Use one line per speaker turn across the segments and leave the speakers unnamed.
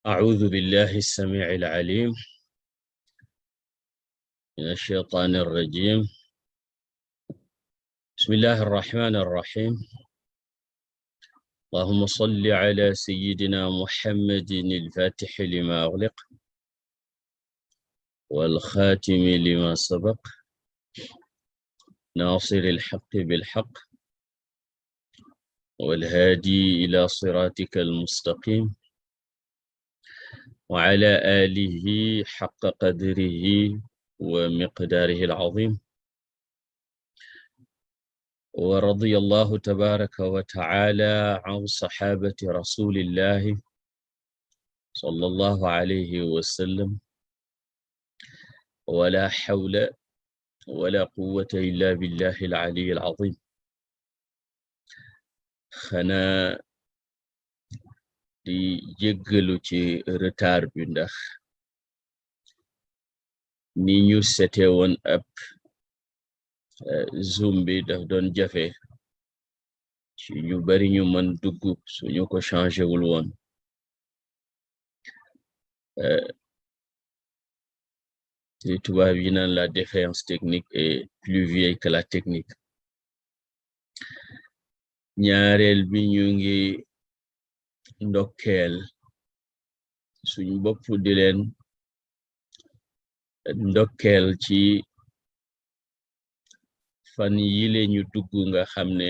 أعوذ بالله السميع العليم من الشيطان الرجيم. بسم الله الرحمن الرحيم. اللهم صل على سيدنا محمد الفاتح لما أغلق والخاتم لما سبق ناصر الحق بالحق والهادي إلى صراطك المستقيم وعلى آله حق قدره ومقداره العظيم. ورضي الله تبارك وتعالى عن صحابة رسول الله صلى الله عليه وسلم ولا حول ولا قوة إلا بالله العلي العظيم. xanaa di jéggalu ci retard bi ndax ni ñu sete woon ab Zoom bi daf doon jafe ci ñu bari ñu mën dugg suñu ko changé wul woon. li tubaab yi naan la défaillance technique est plus vieille que la technique. ñaareel bi ñu ngi ndokkeel suñu bopp di leen ndokkeel ci fan yile ñu dugg nga xam ne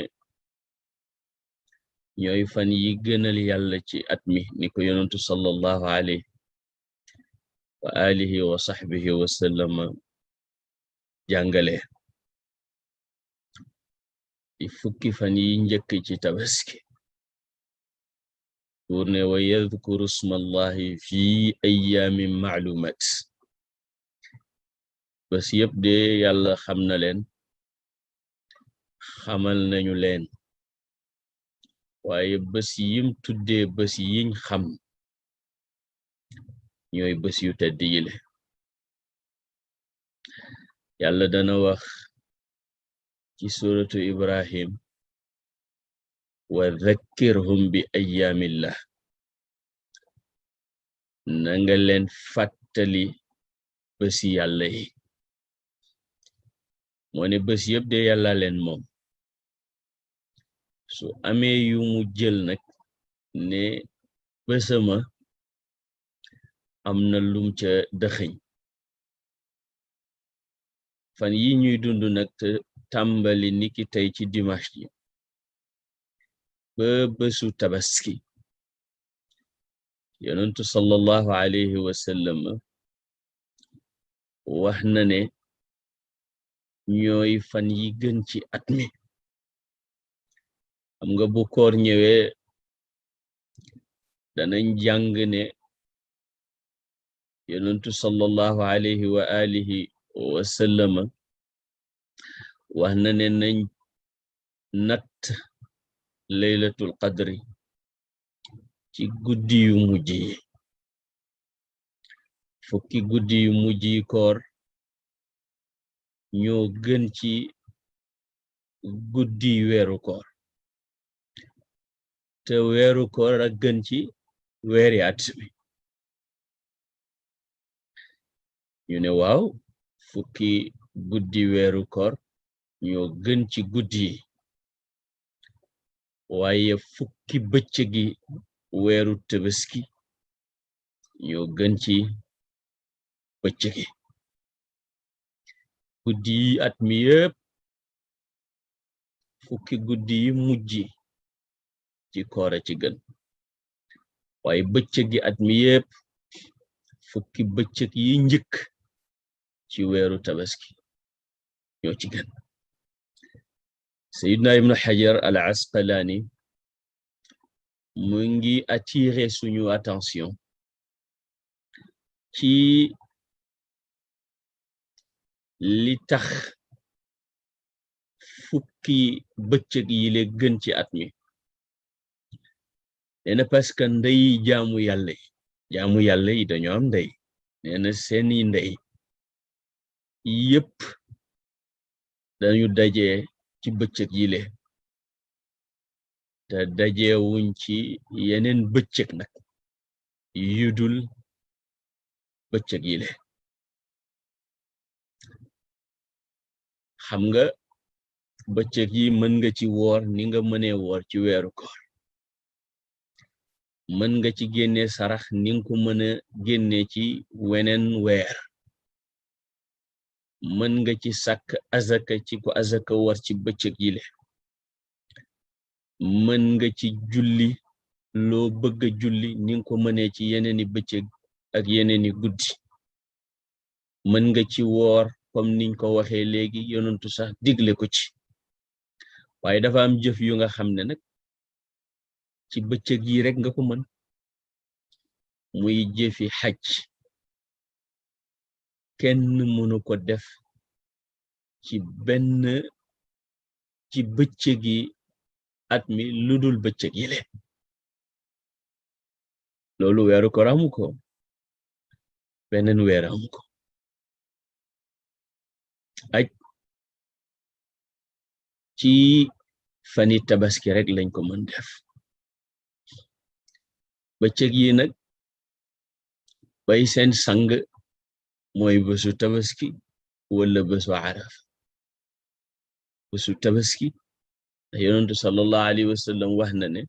ñooy fan yi gënal yàlla ci at mi ni ko yonentu sallallahu alayhi wa alihi wa sahbihi wa sallam jàngale. di fukki fan yi njëkk ci tabaski pour ne wa yadhkuru smallahi fi ayyamin ma'lumat. bés yëpp de yàlla xam na leen, xamal nañu leen, waaye bés yim tuddee bés yiñ xam ñooy bés yu tedd yile. yàlla dana wax ci suratu Ibrahim wa dhakkirhum bi ayyamillah, na nga leen fàttali bési yàlla yi. moo ne bés yëpp de yàlla leen moom. su amee yu mu jël nag ne bésama am na lum ca dëxëñ. fan yi ñuy dund nag te tàmbali niki tey ci dimanche ji ba bésu tabaski, yonentu sallallahu alayhi wa sallam wax na ne ñooy fan yi gën ci at mi. xam nga bu koor ñëwee danañ jàng ne yonentu sallallahu alayhi wa alihi wa sallam wax na ne nañ natt laylatul qadri ci guddi yu mujj yi. fukki guddi yu mujj yi koor ñoo gën ci guddi weeru koor, te weeru koor a gën ci weeri at bi. ñu ne waaw, fukki guddi weeru koor ñoo gën ci guddi yi, waaye fukki bëccëgi weeru tabaski ñoo gën ci bëccëgi. guddi yi at mi yépp, fukki guddi yi mujj ci koor a ci gën, waaye bëccëgi at mi yépp, fukki bëccëg yi njëkk ci weeru tabaski ñoo ci gën. Sayyidna Ibn Hajar al Asqalani mu ngi attirer suñu attention ci li tax fukki bëccëg yi le gën ci at mi. neena parce que ndey jaamu yàlla yi dañoo am ndey. neena seeni ndey yépp dañu daje ci bëccëg yi le, te dajewuñ ci yeneen bëccëg nag. yudul bëccëg yi le xam nga bëccëg yi mën nga ci woor ni nga mënee woor ci weeru koor mën nga ci génne sarax ni nga ko mën a génne ci weneen weer mën nga ci sàkk azaka ci ko azaka war ci bëccëg yi le mën nga ci julli loo bëgga julli ni nga ko mënee ci yeneeni bëccëg ak yeneeni guddi mën nga ci woor comme niñ ko waxee léegi yonentu sax digle ko ci waaye dafa am jëf yu nga xam ne nag ci bëccëg yi rek nga ko mën muy jëfi xaj kenn mënu ko def ci benn ci bëccëg yi at mi ludul bëccëg yi le loolu weeru koor amu ko beneen weer amu ko aj ci fani tabaski rek lañ ko mën def bëccëg yi nag bay seen sang mooy bésu tabaski wala bésu araf bésu tabaski yonentu sallallahu alayhi wa sallam wax na ne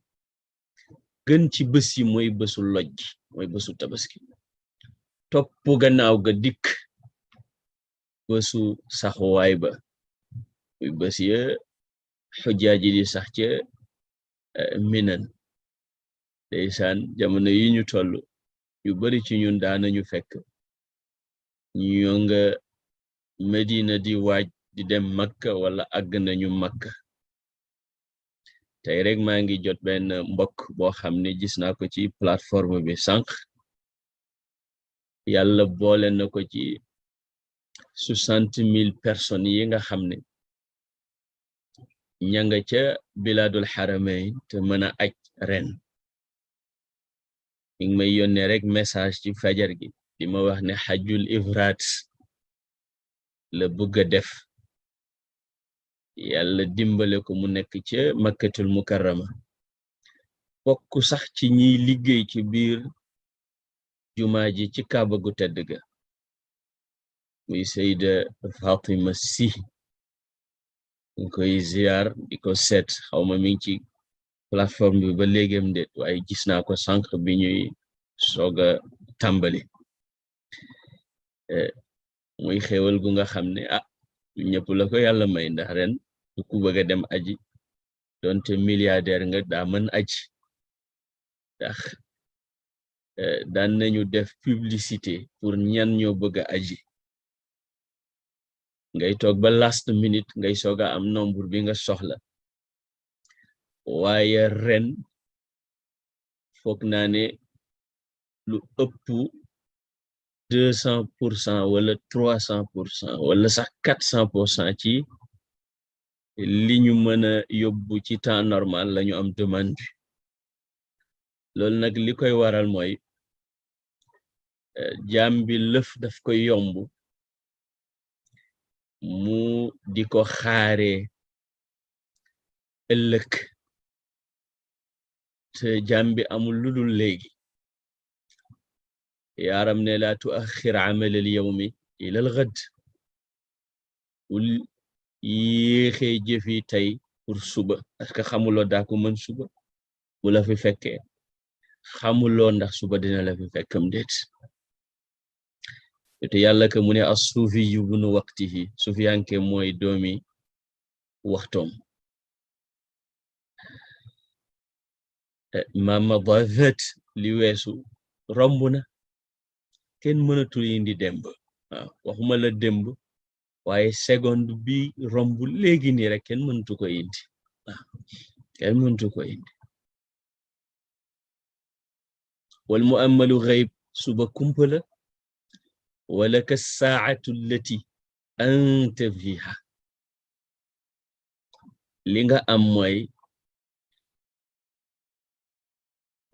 gën ci bés yi mooy bésu loj mooy bésu tabaski topp gannaaw ga dikk bésu saxuwaay ba muy bés ya xujjaaji di sax ca minan ndeysaan jamono yi ñu toll yu bari ci ñun daanañu fekk ñoo nga Medina di waaj di dem Makka wala àgg nañu Makka tey rek maa ngi jot benn mbokk boo xam ne gis naa ko ci plateforme bi sànq yàlla boole na ko ci 60,000 personnes yi nga xam ne ña nga ca biladul haramayn te mën a aj ren mi ngi may yónnee rek message ci fajar gi di ma wax ne xajjul ifraat la bëgg a def yàlla dimbale ko mu nekk ca makkatul mukarrama bokk sax ci ñiy liggéey ci biir jumaa ji ci kaaba gu tedd ga muy Sayda Fatima Si ñu koy ziar di ko seet xawma mi ngi ci plateforme bi ba léegam déet waaye gis naa ko sànq bi ñuy sooga tàmbali muy xéewal gu nga xam ne ñëpp la ko yàlla may ndax ren du ku bëgg a dem aji donte milliardaire nga daa mën aji ndax daan nañu def publicité pour ñan ñoo bëgg a aji ngay toog ba last minute ngay sooga am nombre bi nga soxla waaye ren foog naa ne lu ëpp 200% wala 300% wala sax 400% ci li ñu mën a yóbbu ci temps normal lañu am demande bi loolu nag li koy waral mooy jaam bi lëf daf koy yomb mu di ko xaare ëllëg te jaam bi amul ludul léegi yaaram ne laa tuaxir amal al yawmi ila al ghad wul yéexee jëfi tey pour suba parce que xamuloo daa ko mën suba bu la fi fekkee xamuloo ndax suba dina la fi fekkam déet te yàlla ka mu ne as-suufi yu bunu waqtihi sufiyanke mooy doomi waxtoom ma madavat li weesu romb na kenn mënatul indi démb waaw waxuma la démb waaye seconde bi romb léegi nii rek kenn mënatu ko indi waaw kenn mënatu ko indi wal mu'ammalu ghayb suba kumpa la wala ka saa'atu allati anta fiha li nga am mooy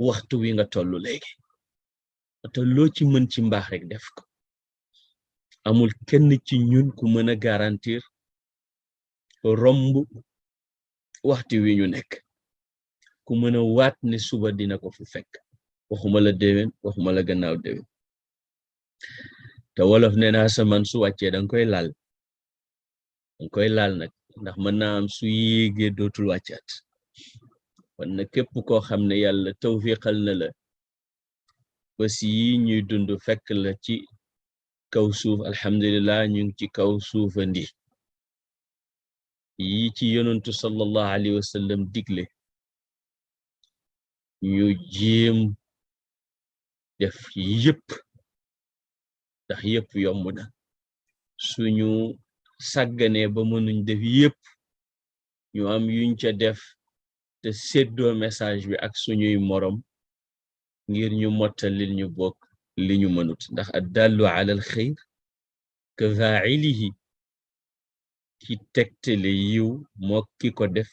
waxtu wi nga tollu léegi te loo ci mën ci mbaax rek def ko amul kenn ci ñun ku mën a garantir romb waxtu wi ñu nekk ku mën a waat ne suba dina ko fi fekk waxuma la déwén waxuma la gannaaw déwén te wolof nee na asamaan su wàccee danga koy laal nag ndax mën naa am su yéegee dootul wàccaat kon nag képp koo xam ne yàlla tawfiqal na la bés yi ñuy dund fekk la ci kaw suuf alhamdulillah ñu ngi ci kaw suufandi yi ci yonantu sallallahu alayhi wa sallam digle ñu jéem def yépp ndax yépp yomb na suñu sàgganee ba mënuñ def yépp ñu am yuñ ca def te séddoo message bi ak suñuy morom ngir ñu mottalil ñu bokk li ñu mënut ndax addallu ala al xayr ka faa'ilihi ki tegtale yiw moo ki ko def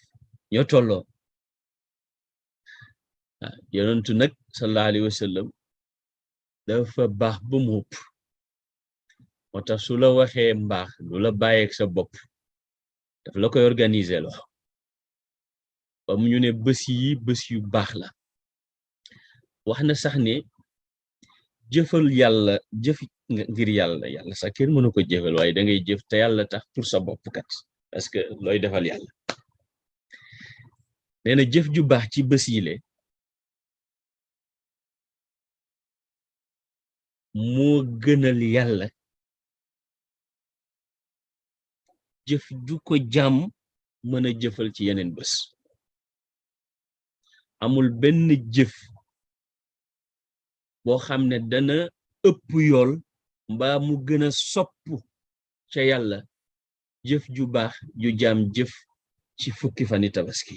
ñoo tolloo yonentu nag sallallahu alayhi wa sallam dafa baax ba mu ëpp moo tax su la waxee mbaax du la bàyyeeg sa bopp daf la koy organiser loo ba mu ñu ne bés yi bés yu baax la wax na sax ne jëfal yàlla jëf ngir yàlla sax kenn mënu ko jëfal waaye da ngay jëf te yàlla tax pour sa bopp kat parce que looy defal yàlla nee na jëf ju baax ci bés yi le moo gënal yàlla jëf ju ko jàmm mën a jëfal ci yeneen bés amul benn jëf boo xam ne dana ëpp yool mbaa mu gën a sopp ca yàlla jëf ju baax ju jaam jëf ci fukki fani tabaski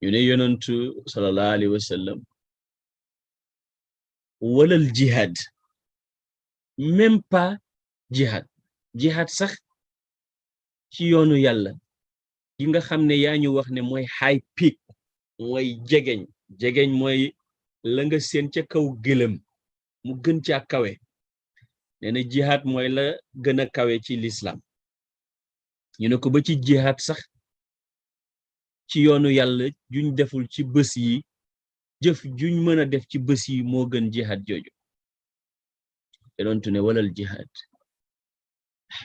ñu ne yonentu sallallahu alayhi wa sallam walal jihad même pas jihad sax ci yoonu yàlla yi nga xam ne yaa ñu wax ne mooy high peak mooy jegeñ mooy la nga seen ca kaw gëlëm mu gën caa kawe nee na jihad mooy la gën a kawe ci l'islam ñu ne ko ba ci jihad sax ci yoonu yàlla juñ deful ci bés yi jëf juñ mën a def ci bés yi moo gën jihad jooju te doontu ne walal jihad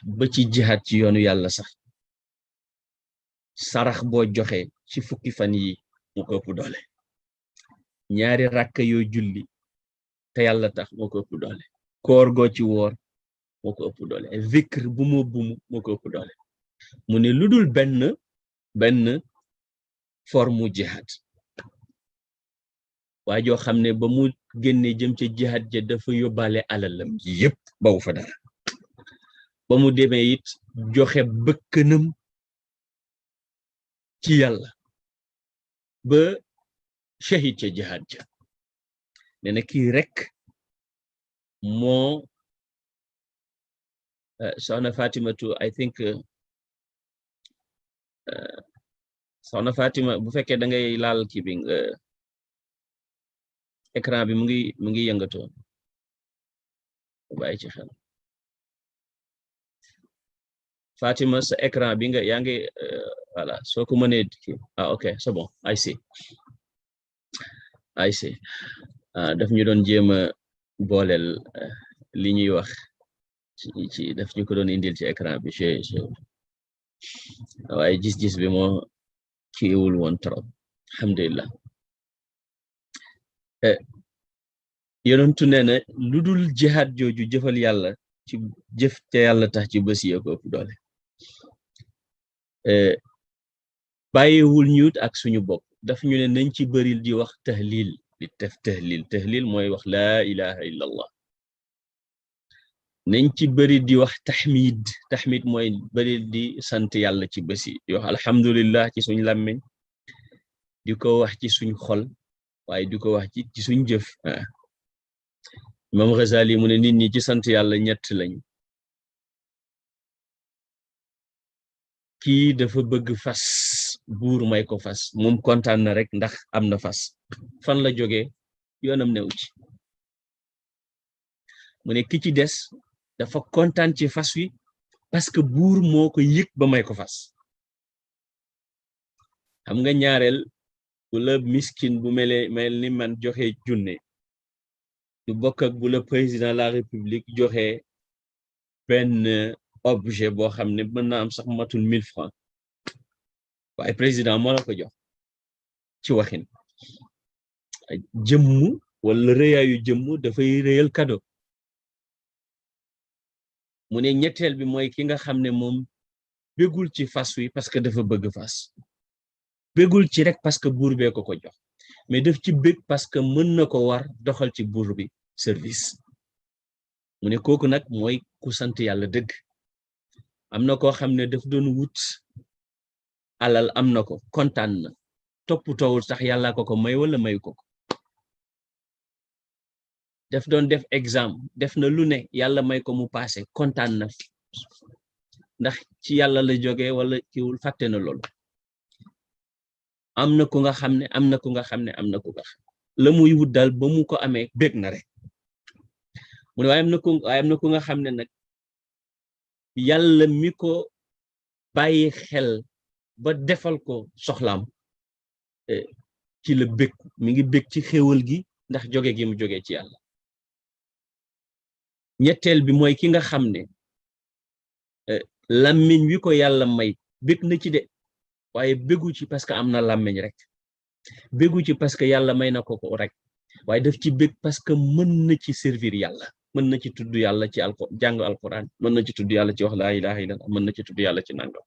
ba ci jihad ci yoonu yàlla sax sarax boo joxe ci fukki fan yi moo ko ëpp doole ñaari rakka yoo julli te yàlla tax moo ko ëpp doole koor goo ci woor moo ko ëpp doole zikr bu moo ko ëpp doole mu ne lu dul benn forme jihad waa joo xam ne ba mu génne jëm ca jihad ja dafa yóbbaale alalam yépp bawu fa dara ba mu demee it joxe bëkkanam ci yàlla ba shahid ca jihad ja nee na kii rek moo soxna Fatimatu I think soxna Fatima bu fekkee da ngay laal kii bi écran bi mu ngi yëngatoo bàyyi ci xel Fatima sa écran bi yaa ngi voilà soo ko mënee ok c'est bon I see daf ñu doon jéem a booleel li ñuy wax ci daf ñu ko doon indil ci écran bi waaye gis-gis bi moo kiiwul woon trop alhamdulillah yonentu nee na lu dul jihaad jooju jëfal yàlla ci jëf te yàlla tax ci bés yi ko ëpp doole bàyyiwul ñuut ak suñu bopp daf ñu ne nañ ci bëril di wax tahlil di def tahlil mooy wax laa ilaha illa allah nañ ci bëri di wax taxmid mooy bëri di sant yàlla ci bés yi di wax alhamdulillah ci suñ làmmiñ di ko wax ci suñ xol waaye di ko wax ci suñ jëf Imam Ghazali mu ne nit ñi ci sant yàlla ñett lañ kii dafa bëgg fas buur may ko fas moom kontaan na rek ndax am na fas fan la jógee yoonam new ci mu ne ki ci des dafa kontaan ci fas wi parce que buur moo ko yëg ba may ko fas xam nga ñaareel bu la miskin bu mel ni man joxe junne du bokk ak bu la président de la république joxe benn objet boo xam ne mën na am sax matul 1000 francs waaye président moo la ko jox ci waxin jëmmu wala rëyaayu jëmmu dafay rëyal cadeau mu ne ñetteel bi mooy ki nga xam ne moom bégul ci fas wi parce que dafa bëgg fas bégul ci rek parce que buur bee ko jox mais daf ci bég parce que mën na ko war doxal ci buur bi service mu ne kooku nag mooy ku sant yàlla dëgg am na koo xam ne daf doon wut alal am na ko kontaan na toppatoowul sax yàlla ko may wala may ko daf doon def examen def na lu ne yàlla may ko mu passé kontaan na ndax ci yàlla la jógee wala kiwul fàtte na loolu am na ku nga xam ne am na ku nga xam ne am na ku nga xam la muy wut daal ba mu ko amee bég na rek mu ne waaye am na ku nga xam ne nag yàlla mi ko bàyyi xel ba defal ko soxlaam ci la bég mi ngi bég ci xéwal gi ndax jóge gi mu jógee ci yàlla ñetteel bi mooy ki nga xam ne làmmiñ wi ko yàlla may bég na ci de waaye bégu ci parce que am na làmmiñ rek bégu ci parce que yàlla may na ko rek waaye daf ci bég parce que mën na ci servir yàlla mën na ci tudd yàlla ci jàng alquran mën na ci tudd yàlla ci wax laa ilaha illallah mën na ci tudd yàlla ci nangam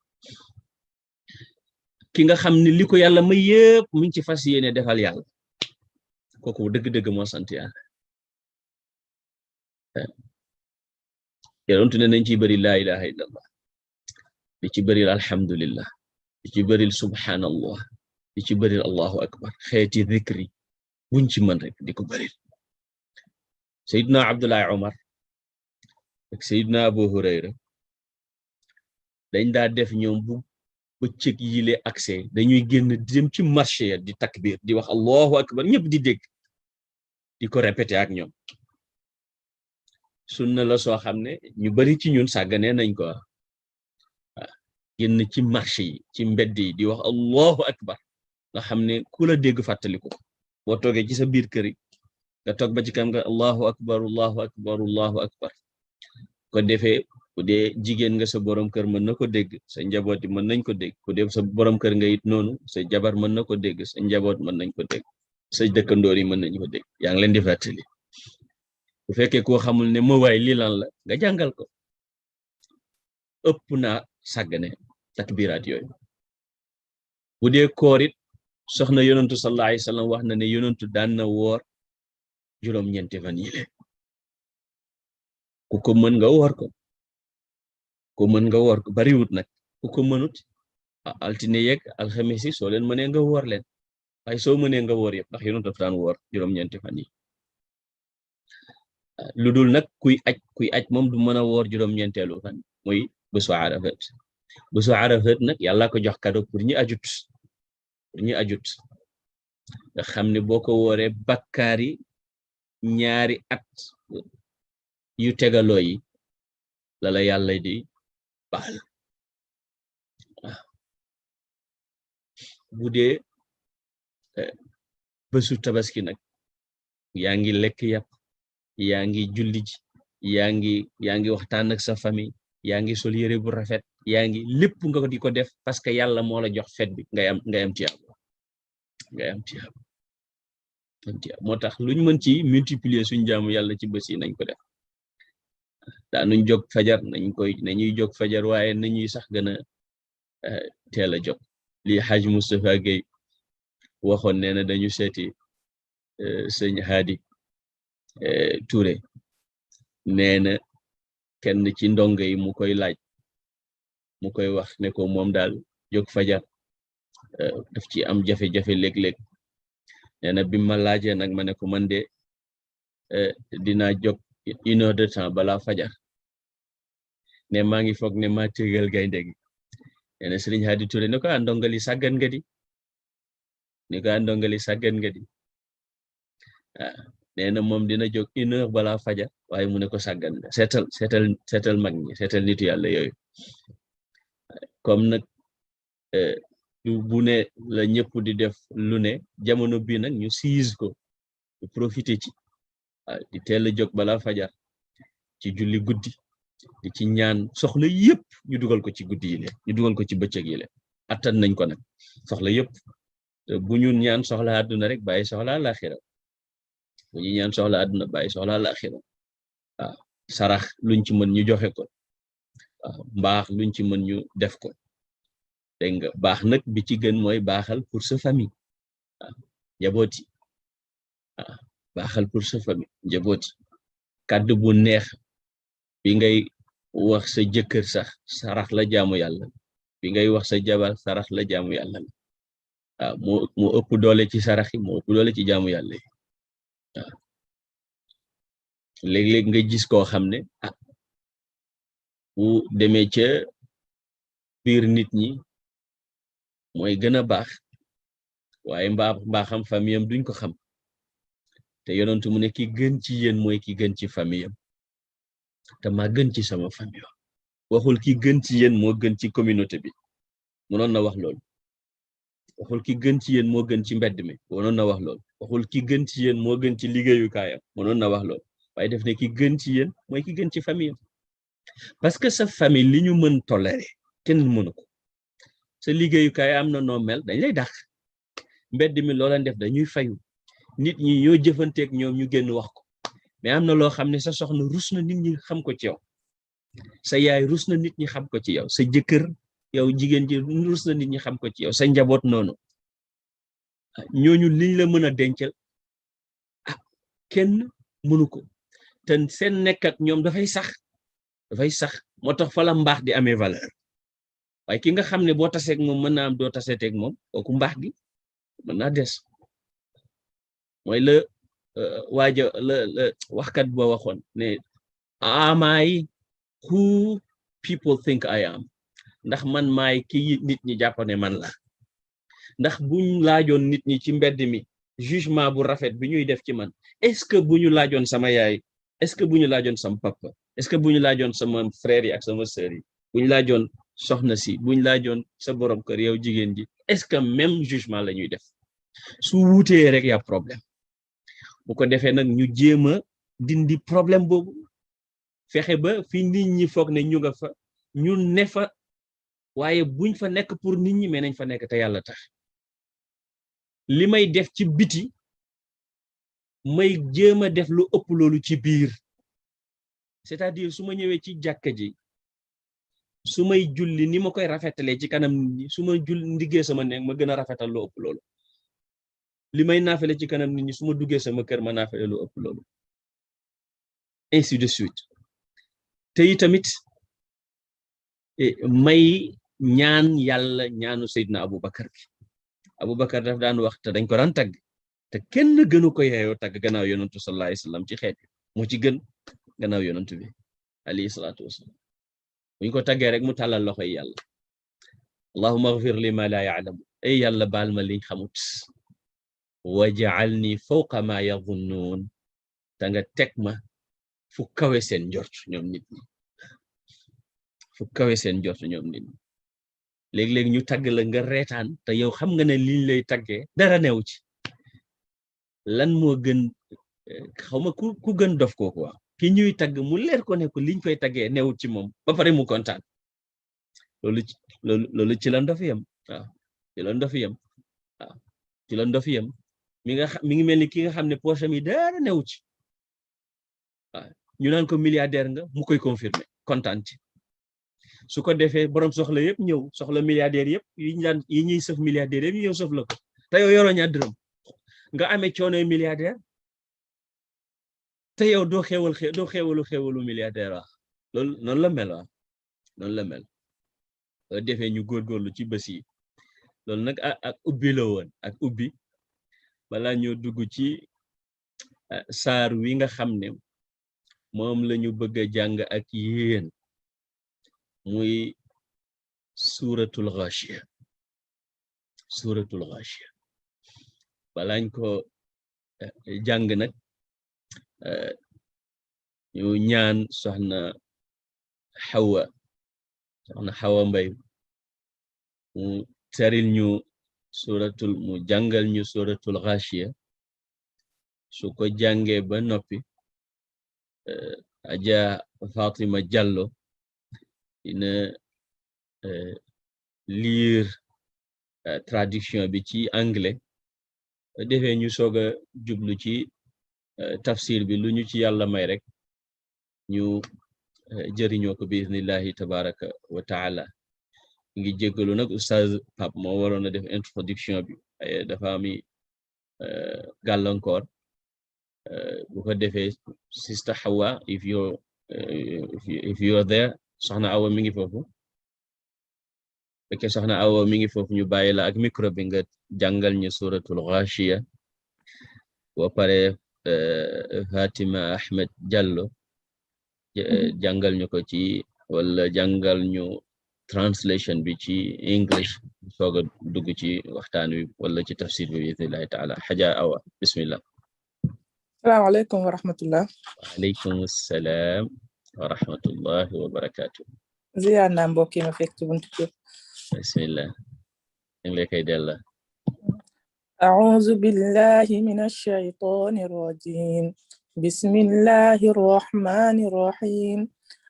ki nga xam ne li ko yàlla may yépp mu ngi ci fas yéene defal yàlla kooku dëgg-dëgg moo sant yàlla yonent ne nañ ci bëri laa ilaha illallah di ci bëri alhamdulillah di ci bëri subhanallah di ci bëri allahu akbar xeeti dhikri buñ ci mën rek di ko bëri Seydina Abdullahi Omar ak Seydina Abu Hurayra dañ daa def ñoom bu bëccëg yile accès dañuy génn dem ci marché ya di takbir di wax allahu akbar ñëpp di dégg di ko répéter ak ñoom sunna la soo xam ne ñu bari ci ñun sàggane nañ ko génn ci marché yi ci mbedd yi di wax allahu akbar nga xam ne ku la dégg fàttaliku boo toogee ci sa biir kër yi nga toog ba ci kam nga allahu akbar allahu akbar allahu akbar ko defee bu dee jigéen nga sa borom kër mën na ko dégg sa njaboot yi mën nañ ko dégg ku dee sa borom kër nga it noonu sa jabar mën na ko dégg sa njaboot mën nañ ko dégg sa dëkkandoor yi mën nañ ko dégg yaa ngi leen di fàttali bu fekkee koo xamul ne ma waay lii lan la nga jàngal ko ëpp naa sàggane takbiraat yooyu bu dee koor it soxna yonantu sallallahu alayhi wasallam wax na ne yonantu daan na woor juróom-ñeenti fan yi ku ko mën nga woor ko mën nga woor ko bariwut nag ku ko mënut altine yeeg alxames yi soo leen mënee nga woor leen waaye soo mënee nga woor yëpp ndax yonantu daf daan woor juróom-ñeenti fan yi lu dul nag kuy aj moom du mën a woor juróom-ñeenteelu fan muy bésu arafat nag yàlla ko jox cadeau pour ñi ajut nga xam ne boo ko wooree bakkaari ñaari at yu tegaloo yi lala yàlla di baal bu dee bésu tabaski nag yaa ngi lekk yàpp yaa ngi julli ji yaa ngi waxtaan ak sa famille yaa ngi sol yére bu rafet yaa ngi lépp nga di ko def parce que yàlla moo la jox fet bi ngay am tiyaab moo tax luñ mën ci multiplier suñ jaamu yàlla ci bés yi nañ ko def daanuñ jóg fajar nañuy jóg fajar waaye nañuy sax gën a teel a jóg lii Haj Moustapha Gueye waxoon nee na dañu seeti sëñ Hadi Touré nee na kenn ci ndongo yi mu koy laaj mu koy wax ne ko moom daal jóg fajar daf ci am jafe-jafe léeg-léeg nee na bi ma laajee nag ma ne ko man de dinaa jóg 1 heure de temps balaa fajar ne maa ngi foog ne maa tégal gaynde gi nee na Sëriñ Hadi Touré ne ko ndongali sàggan nga di ne ko ndongali sàggan nga di nee na moom dina jóg 1 heure balaa fajar waaye mu ne ko sàggan nga seetal mag ñi seetal nitu yàlla yooyu comme nag bu ne la ñëpp di def lu ne jamono bi nag ñu seize ko ñu profité ci di teel a jóg balaa fajar ci julli guddi di ci ñaan soxla yëpp ñu dugal ko ci guddi yi ñu dugal ko ci bëccëg yi attan nañ ko nag soxla yëpp bu ñu ñaan soxla àdduna rek bàyyi soxla àlaxira bu ñu ñaan soxla àdduna bàyyi soxla àlaxira waaw sarax luñ ci mën ñu joxe ko waaw mbaax luñ ci mën ñu def ko dégg nga baax nag bi ci gën mooy baaxal pour sa famille waaw njabooti waaw baaxal pour sa famille njabooti kàddu bu neex bi ngay wax sa jëkkër sax sarax la jaamu yàlla bi ngay wax sa jabar sarax la jaamu yàlla waaw moo ëpp doole ci sarax yi moo ëpp doole ci jaamu yàlla yi waaw léeg-léeg nga gis koo xam ne bu demee ca biir nit ñi mooy gën a baax waaye mbaaxam famiyam duñ ko xam te yonentu mu ne ki gën ci yéen mooy ki gën ci famiyam te maa gën ci sama famille waxul ki gën ci yéen moo gën ci communauté bi mënoon na wax loolu waxul ki gën ci yéen moo gën ci mbedd mi mënoon na wax loolu waxul ki gën ci yéen moo gën ci liggéeyukaayam mënoon na wax loolu waaye def ne ki gën ci yéen mooy ki gën ci famille parce que sa famille li ñu mën tolérer kenn mënu ko sa liggéeyukaay am na noo mel dañ lay dàq mbedd mi loola def dañuy fayu nit ñi ñoo jëfanteeg ñoom ñu génn wax ko mais am na loo xam ne sa soxna rus na nit ñi xam ko ci yow sa yaay rus na nit ñi xam ko ci yow sa jëkkër yow jigéen ji rus na nit ñi xam ko ci yow sa njaboot noonu ñooñu liñ la mën a dencal kenn mënu ko te seen nekk ak ñoom dafay sax moo tax fa la mbaax di amee valeur waaye ki nga xam ne boo taseeg moom mën naa am doo taseeteeg moom kooku mbaax gi mën naa des mooy la waaja la waxkat boo waxoon ne am I who people think I am ndax man maay ki nit ñi jàpp ne man la ndax buñ laajoon nit ñi ci mbedd mi jugement bu rafet bi ñuy def ci man est-ce que bu ñu laajoon sama yaay est-ce que bu ñu laajoon sama papa est-ce que bu ñu laajoon sama frère yi ak sama sœur yi bu ñu laajoon soxna si bu ñu laajoon sa borom kër yow jigéen ji est-ce que même jugement la ñuy def su wuutee rek ya problème bu ko defee nag ñu jéem a dindi problème boobu fexe ba fi nit ñi foog ne ñu nga fa ñu ne fa waaye buñ fa nekk pour nit ñi mais nañ fa nekk te yàlla tax li may def ci biti may jéem a def lu ëpp loolu ci biir c'est-à-dire su ma ñëwee ci jàkka ji su may julli ni ma koy rafetalee ci kanam nit ñi su ma ndiggee sama nekk ma gën a rafetal lu ëpp loolu li may naafale ci kanam nit ñi su ma duggee sama kër ma naafale lu ëpp loolu ainsi de suite te tamit may ñaan yàlla ñaanu Seydina Aboubacar bi Aboubacar daf daan wax te dañ ko daan tagg te kenn gënu ko yeeyoo tagg gannaaw yonantu sallallahu alayhi wasallam ci xeet moo ci gën gannaaw yonantu bi alayhi salaatu wasallam buñ ko taggee rek mu tàllal loxo yi yàlla allahumma ighfir li ma la ya'lamu ay yàlla baal ma liñ xamut waj'alni fawqa ma yadhunnun ta nga teg ma fu kawe seen njort ñoom nit ñi fu kawe seen njort ñoom nit ñi léeg-léeg ñu tagg la nga reetaan te yow xam nga ne liñ lay taggee dara neew ci lan moo gën xawma ku gën dof kooku waaw ki ñuy tagg mu leer ko ne ko liñ koy taggee neewut ci moom ba pare mu kontaan loolu ci la ndof yam waaw ci la ndof yam waaw ci la ndof yam mi ngi mel ni ki nga xam ne poche mi dara newu ci waaw ñu naan ko milliardaire nga mu koy confirmer kontaan ci su ko defee borom soxla yëpp ñëw soxla milliardaire yëpp yi ñuy sëf milliardaire yëpp ñu ñëw sëf la ko te yow yoroo ñaar dërëm nga amee coonoy milliardaire te yow doo xewalu milliardaire wax loolu noonu la mel wax noonu la mel soo defee ñu góorgóorlu ci bés yi loolu nag ak ubbi la woon ak ubbi balaa ñoo dugg ci saar wi nga xam ne moom lañu bëgg a jàng ak yéen muy suuratul Ghashiya balaañ ko jàng nag ñu ñaan soxna Hawa Mbay mu taril ñu mu jàngal ñu suratul Ghashiya su ko jàngee ba noppi Aja Fatima Jallo dina lire traduction bi ci anglais defee ñu soog a jublu ci tafsir bi lu ñu ci yàlla may rek ñu jëriñoo ko bi iznillahi tabaraka wa taala ngi jéggalu nag oustaz Pape moo waroon a def introduction bi dafa ami gàllankoor bu ko defee sister Hawa if you're there soxna Awa mi ngi foofu fekkee soxna Awa mi ngi foofu ñu bàyyi la ak micro bi nga jàngal ñu suratul Ghashiya ba pare Fatima Ahmed Diallo jàngal ñu ko ci wala jàngal ñu translation bi ci English soog a dugg ci waxtaan wi wala ci tafsir bi biiznillahi taala Haja Awa bismillah.
Assalamu alaikum wa rahmatullah.
Wa alaikum assalam wa rahmatullahi wa barakatuh.
Ziyaar naa mbokk yi ma fekk ci buntu bi.
Bismillah. Ngi lay kay della.
أعوذ بالله من الشيطان الرجيم بسم الله الرحمن الرحيم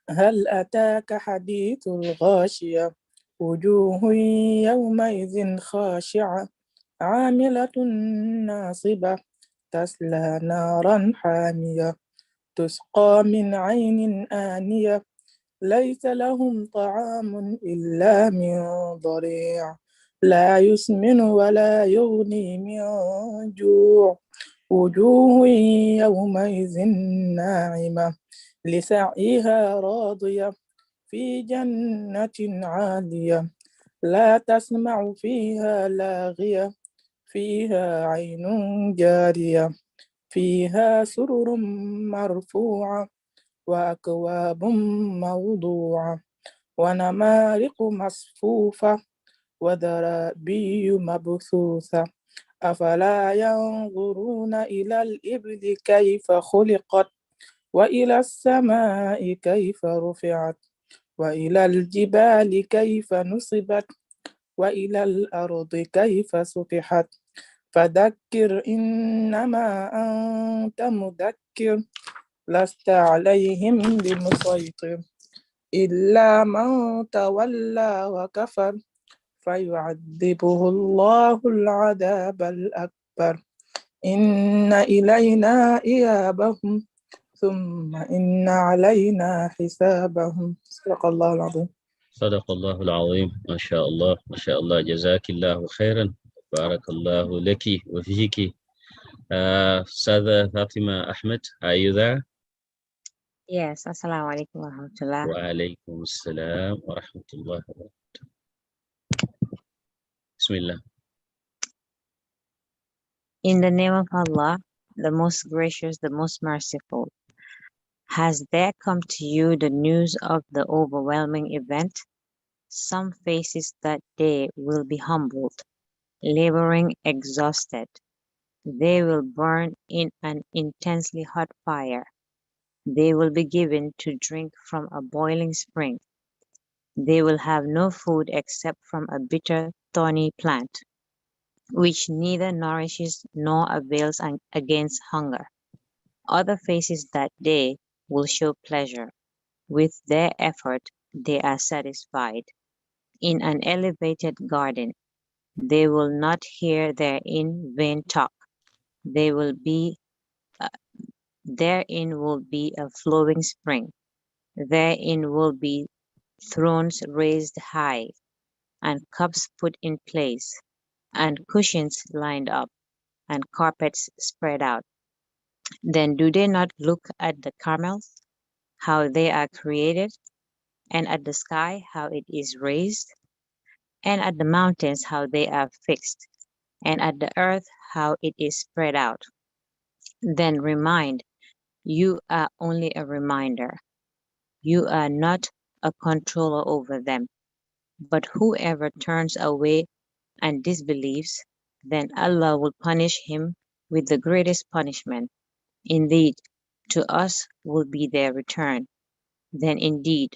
هل أتاك حديث الغاشية وجوه يومئذ خاشعة عاملة ناصبة تسلى نارا حامية تسقى من عين آنية ليس لهم طعام إلا من ضريع لا يسمن ولا يغني من جوع وجوه يومئذ ناعمة لسعيها راضية في جنة عالية لا تسمع فيها لاغية فيها عين جارية فيها سرر مرفوعة وأكواب موضوعة ونمارق مصفوفة وزرابي مبثوثة أفلا ينظرون إلى الإبل كيف خلقت وإلى السماء كيف رفعت وإلى الجبال كيف نصبت وإلى الأرض كيف سطحت فذكر إنما أنت مذكر لست عليهم بمسيطر إلا من تولى وكفر فيعذبه الله العذاب الأكبر إن إلينا إيابهم ثم إن علينا حسابهم صدق الله العظيم.
صدق الله العظيم. ما شاء الله ما شاء الله جزاك الله خيرا بارك الله لك وفيك. Ustadha Fatima Ahmed, are you there?
Yes, assalamu alaikum wa rahmatullah.
Wa alaikum assalam wa rahmatullah wa barakatuh. Bismillah.
In the name of Allah, the most gracious, the most merciful. Has there come to you the news of the overwhelming event? Some faces that day will be humbled, laboring exhausted. They will burn in an intensely hot fire. They will be given to drink from a boiling spring. They will have no food except from a bitter, thorny plant, which neither nourishes nor avails against hunger. Other faces that day will show pleasure. With their effort, they are satisfied. In an elevated garden, they will not hear therein vain talk. Therein will be a flowing spring. Therein will be thrones raised high, and cups put in place, and cushions lined up, and carpets spread out. Then do they not look at the camels, how they are created, and at the sky, how it is raised, and at the mountains, how they are fixed, and at the earth, how it is spread out? Then remind, you are only a reminder. You are not a controller over them. But whoever turns away and disbelieves, then Allah will punish him with the greatest punishment. Indeed, to us will be their return. Then indeed,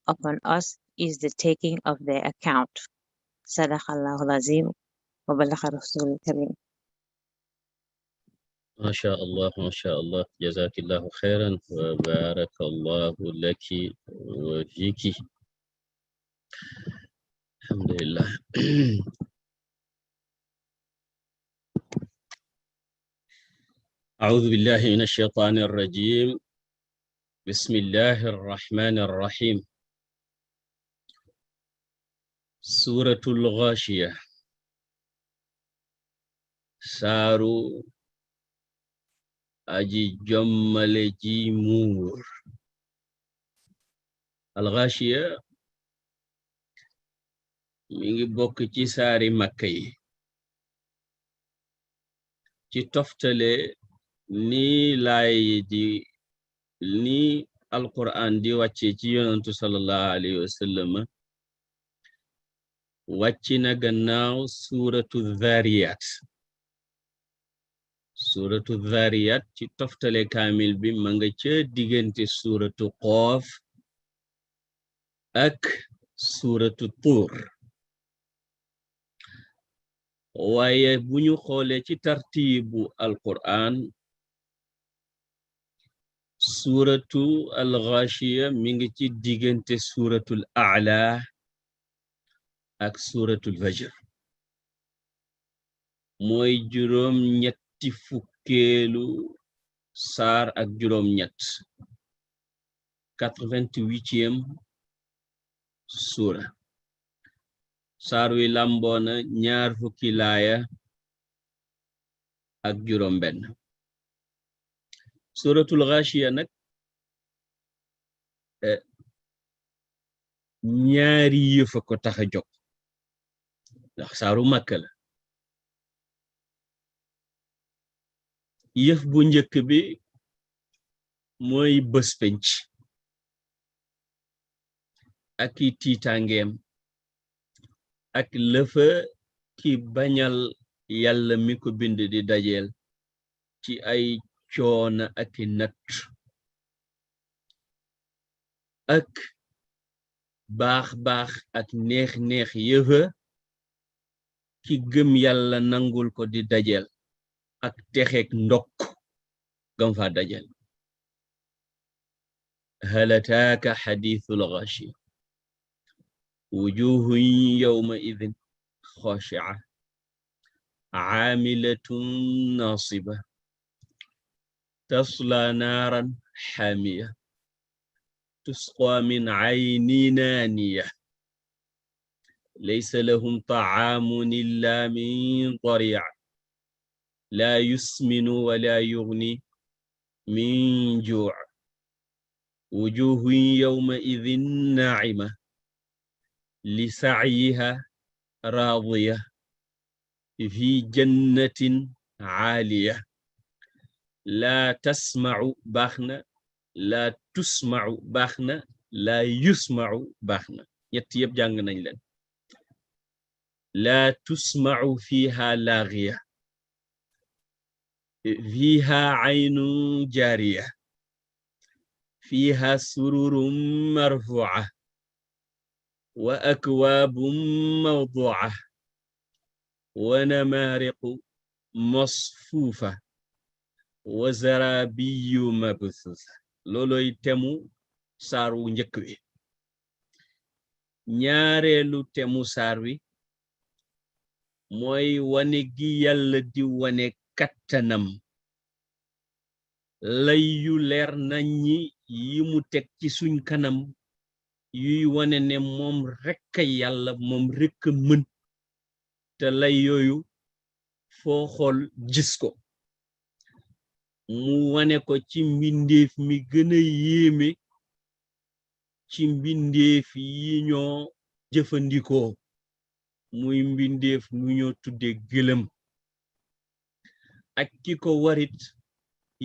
upon us is the taking of their account. Sadaqallahu al-azim wa balagha rasulul karim.
ما شاء الله ما شاء الله جزاك الله خيرا وبارك الله لك وفيك الحمد لله. أعوذ بالله من الشيطان الرجيم. بسم الله الرحمن الرحيم. سورة الغاشية. سارو aji jommale ji muur. Al-Ghashiya mi ngi bokk ci saari Makka yi ci toftale ni ni Alquran di wàcce ci yonantu sallallahu alayhi wa sallam wàcci na gannaaw suuratu Dhariyat. Suratu Dhariyat ci toftale kaamil bi ma nga ca diggante suratu Qaf ak suratu Tur. waaye bu ñu xoolee ci tartiibu Alquran suratu Al-Ghashiya mi ngi ci diggante suratul A'la ak suratul Fajr. mooy juróom ñetti fukkeelu saar ak juróom ñett 88e suura. saar wi lamboona ñaar fukki laaya ak juróom benn. suratul Ghashiya nag ñaari yëfa ko tax a jóg ndax saaru Makka la. yëf bu njëkk bi mooy bés penc ak i tiitangeem ak lëfa ki bañal yàlla mi ko bind di dajeel ci ay coona ak i natt ak baax ak neex yëfa ki gëm yàlla nangul ko di dajeel ak texeek ndokk gam fa dajel. hal ataaka xadiisul Ghashiya wujuhun yawma idin xaashi'a caamilatun naasiba tasla naaran xaamiya tusqaa min caynin aaniya laysa lahum طacaamun illaa min dariic laa yusminu wala yugni min juu' wujuhun yawma idin naa'ima li sa'yiha raadiya fi jannatin aaliya laa tasma'u baax na laa tusma'u baax na laa yusma'u baax na ñett yëpp jàng nañ leen. laa tusma'u fiha laagiya fiha aynun jaariya fiha sururun marfu'a wa akwaabun mawdu'a wa namaariqu masfuufa wa zarabiyyu mabsuusa. looloy temu saar wu njëkk wi. ñaareelu temu saar wi mooy wane gi yàlla di wane kattanam lay yu leer naññi yi mu teg ci suñ kanam yuy wane ne moom rekk yàlla moom rekk mën te lay yooyu foo xool gis ko. mu wane ko ci mbindeef mi gën a yéeme ci mbindeef yi ñoo jëfandikoo muy mbindeef mu ñoo tudde gëlëm ak ki ko warit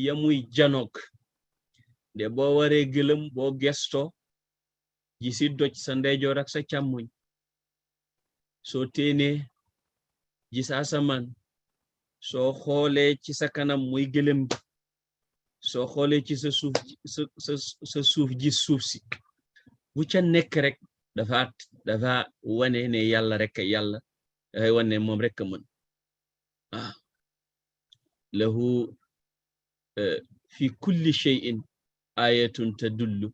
ya muy janok de boo waree gëlëm boo gesto gisi doj sa ndeyjoor ak sa càmmoñ soo téenee gis asamaan soo xoolee ci sa kanam muy gëlëm bi soo xoolee ci sa suuf gis suuf si bu ca nekk rek dafa dafa wane ne yàlla rek yàlla dafay wane ne moom rek mën lahu fi kulli shay'in ayatun tadullu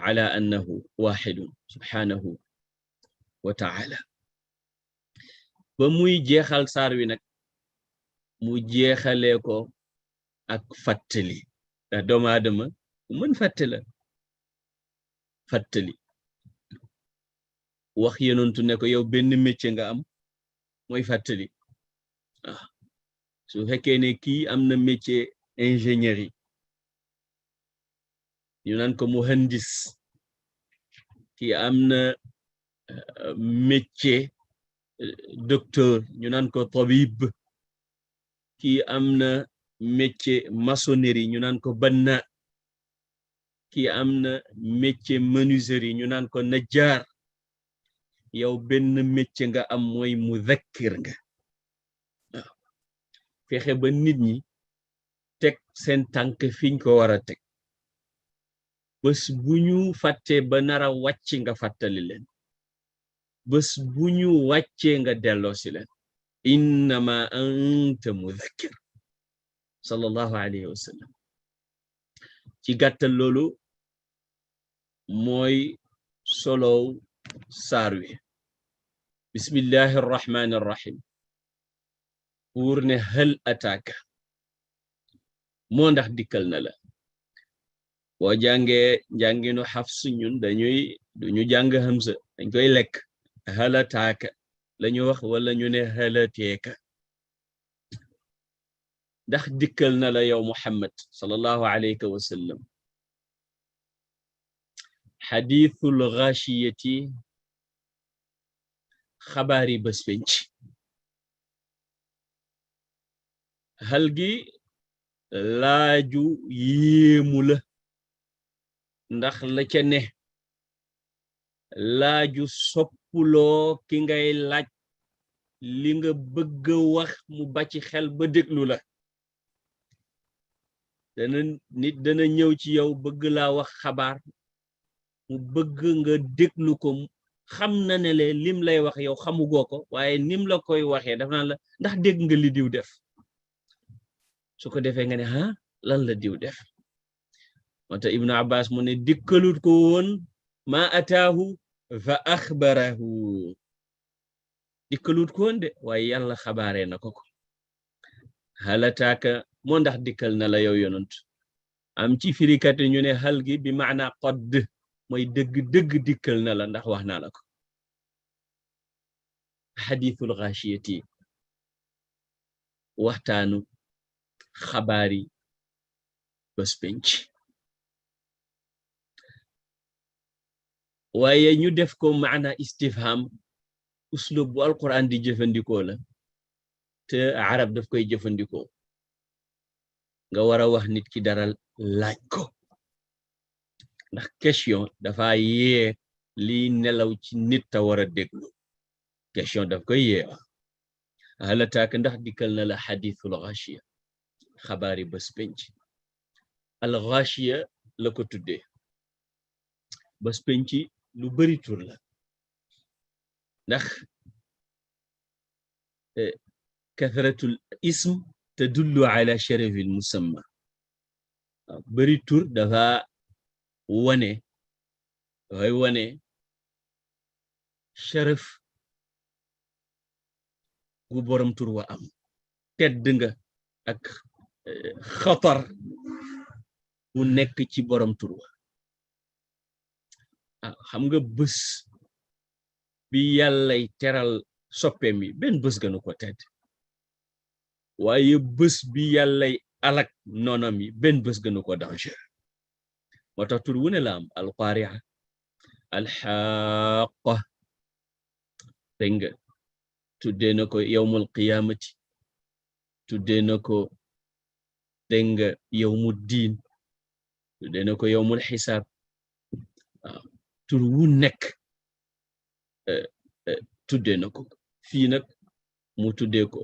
ala annahu wahidun subhanahu wa ta'ala ba muy jeexal saar wi nag mu jeexalee ko ak fàttali ndax doomu aadama mën fàttali wax yonentu ne ko yow benn métier nga am mooy fàttali su fekkee ne kii am na métier ingénierie ñu naan ko muhandis kii am na métier docteur ñu naan ko tabib kii am na métier maçonnerie ñu naan ko banna kii am na métier menuiserie ñu naan ko najjar yow benn métier nga am mooy muzakkir nga fexe ba nit ñi teg seen tànk fiñ ko war a teg bés bu ñu fàttee ba nara wàcc nga fàttali leen bés bu ñu wàccee nga delloosi leen innama anta muzakkir sallallahu alayhi wa sallam ci gàttal loolu mooy solow saar wi bismillahi arrahmani arrahim buur ne hal ataaka moo ndax dikkal na la boo jàngee njànginu Hafs ñun duñu jàng hamza dañ koy lekk hal ataaka lañu wax wala ñu ne hal ateeka ndax dikkal na la yow Muhammad sallallahu alayhi wa sallam xadiisul gaashiyati xabaari bés penc hal gi laaju yéemu la ndax la ca ne laaju soppuloo ki ngay laaj li nga bëgg wax mu bàcc xel ba déglu la nit dana ñëw ci yow bëgg laa wax xabaar mu bëgg nga déglu ko xam na ne le lim lay wax yow xamugoo ko waaye nim la koy waxee daf naan la ndax dégg nga li diw def su ko defee nga ne lan la diw def moo tax Ibnu Abbas mu ne dikkalut ko woon ma ataahu fa axbarahu dikkalut ko woon de waaye yàlla xabaaree na ko halataaka moo ndax dikkal na la yow yonent am ci firikat ñu ne xal gi bi maana qodd mooy dëgg dikkal na la ndax wax naa la ko xadiisul gaashiyati waxtaanu xabaari bés penc waaye ñu def ko maana istifham uslub bu alquran di jëfandikoo la te arab daf koy jëfandikoo nga war a wax nit ki dara laaj ko ndax question dafa yee liy nelaw ci nit ta war a déglu question daf koy yee halataaka ndax dikkal na la xadiisul gaashiya xabaari bés penc al gaashiya la ko tuddee bés penc lu bari tur la ndax kathratul ism tadullu ala sharafil musamma bari tur dafay wane sharaf gu borom tur wa am tedd nga ak xatar bu nekk ci borom tur wa xam nga bés bi yàllay teral soppeem yi benn bés gënu ko tedd waaye bés bi yàllay alak noonam yi benn bés gënu ko danger moo tax tur wu ne la am alqaari'a alxaaqa dégg nga tuddee na ko yawmul qiyaamati tuddee na ko dégg nga yawmu diin tuddee na ko yawmul xisaab tur wu nekk tuddee na ko fii nag mu tuddee ko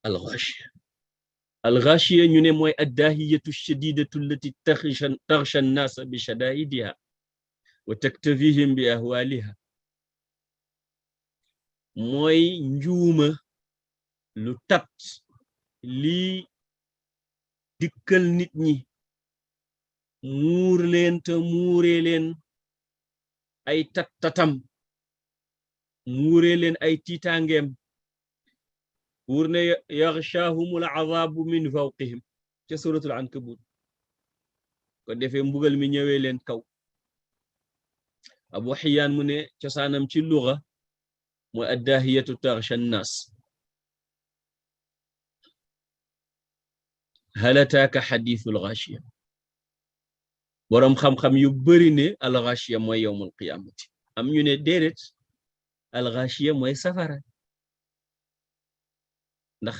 al-ghaashiya al-ghashiya ñu ne mooy ad-daahiyatu shadidatu allati taghsha an-naasa bi shadaidiha wa taktafihim bi ahwaliha mooy njuuma lu tat lii dikkal nit ñi muur leen te muuree leen ay tatam muuree leen ay tiitaangeem wuur ne yaghshahumul azabu min fawqihim ca suratul ankabut ko defee mbugal mi ñëwee leen kaw Abu Hayyan mu ne cosaanam ci luga mooy ad-daahiyatu taghsha an-naas hal ataaka hadithul ghashiya boroom xam-xam yu bari ne al-ghashiya mooy yawmul qiyaamati am ñu ne déedéet al-ghashiya mooy safara ndax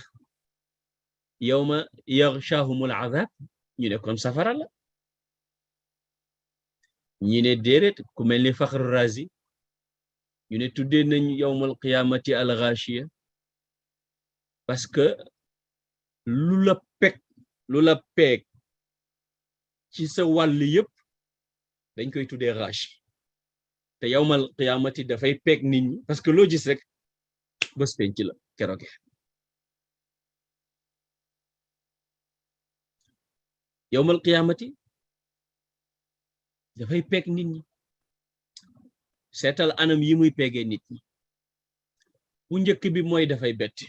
yawma yaghshahumul azab ñu ne kon safara la ñi ne déedéet ku mel ni Fakhru Razi ñu ne tuddee nañ yawmul qiyaamati al-ghashiya parce que lu la peeg ci sa wàll yëpp dañ koy tuddee ghashi te yawmal qiyaamati dafay peeg nit ñi parce que loo gis rek bés penc la keroog yawmal qiyaamati dafay peeg nit ñi seetal anam yi muy peegee nit ñi bu njëkk bi mooy dafay bette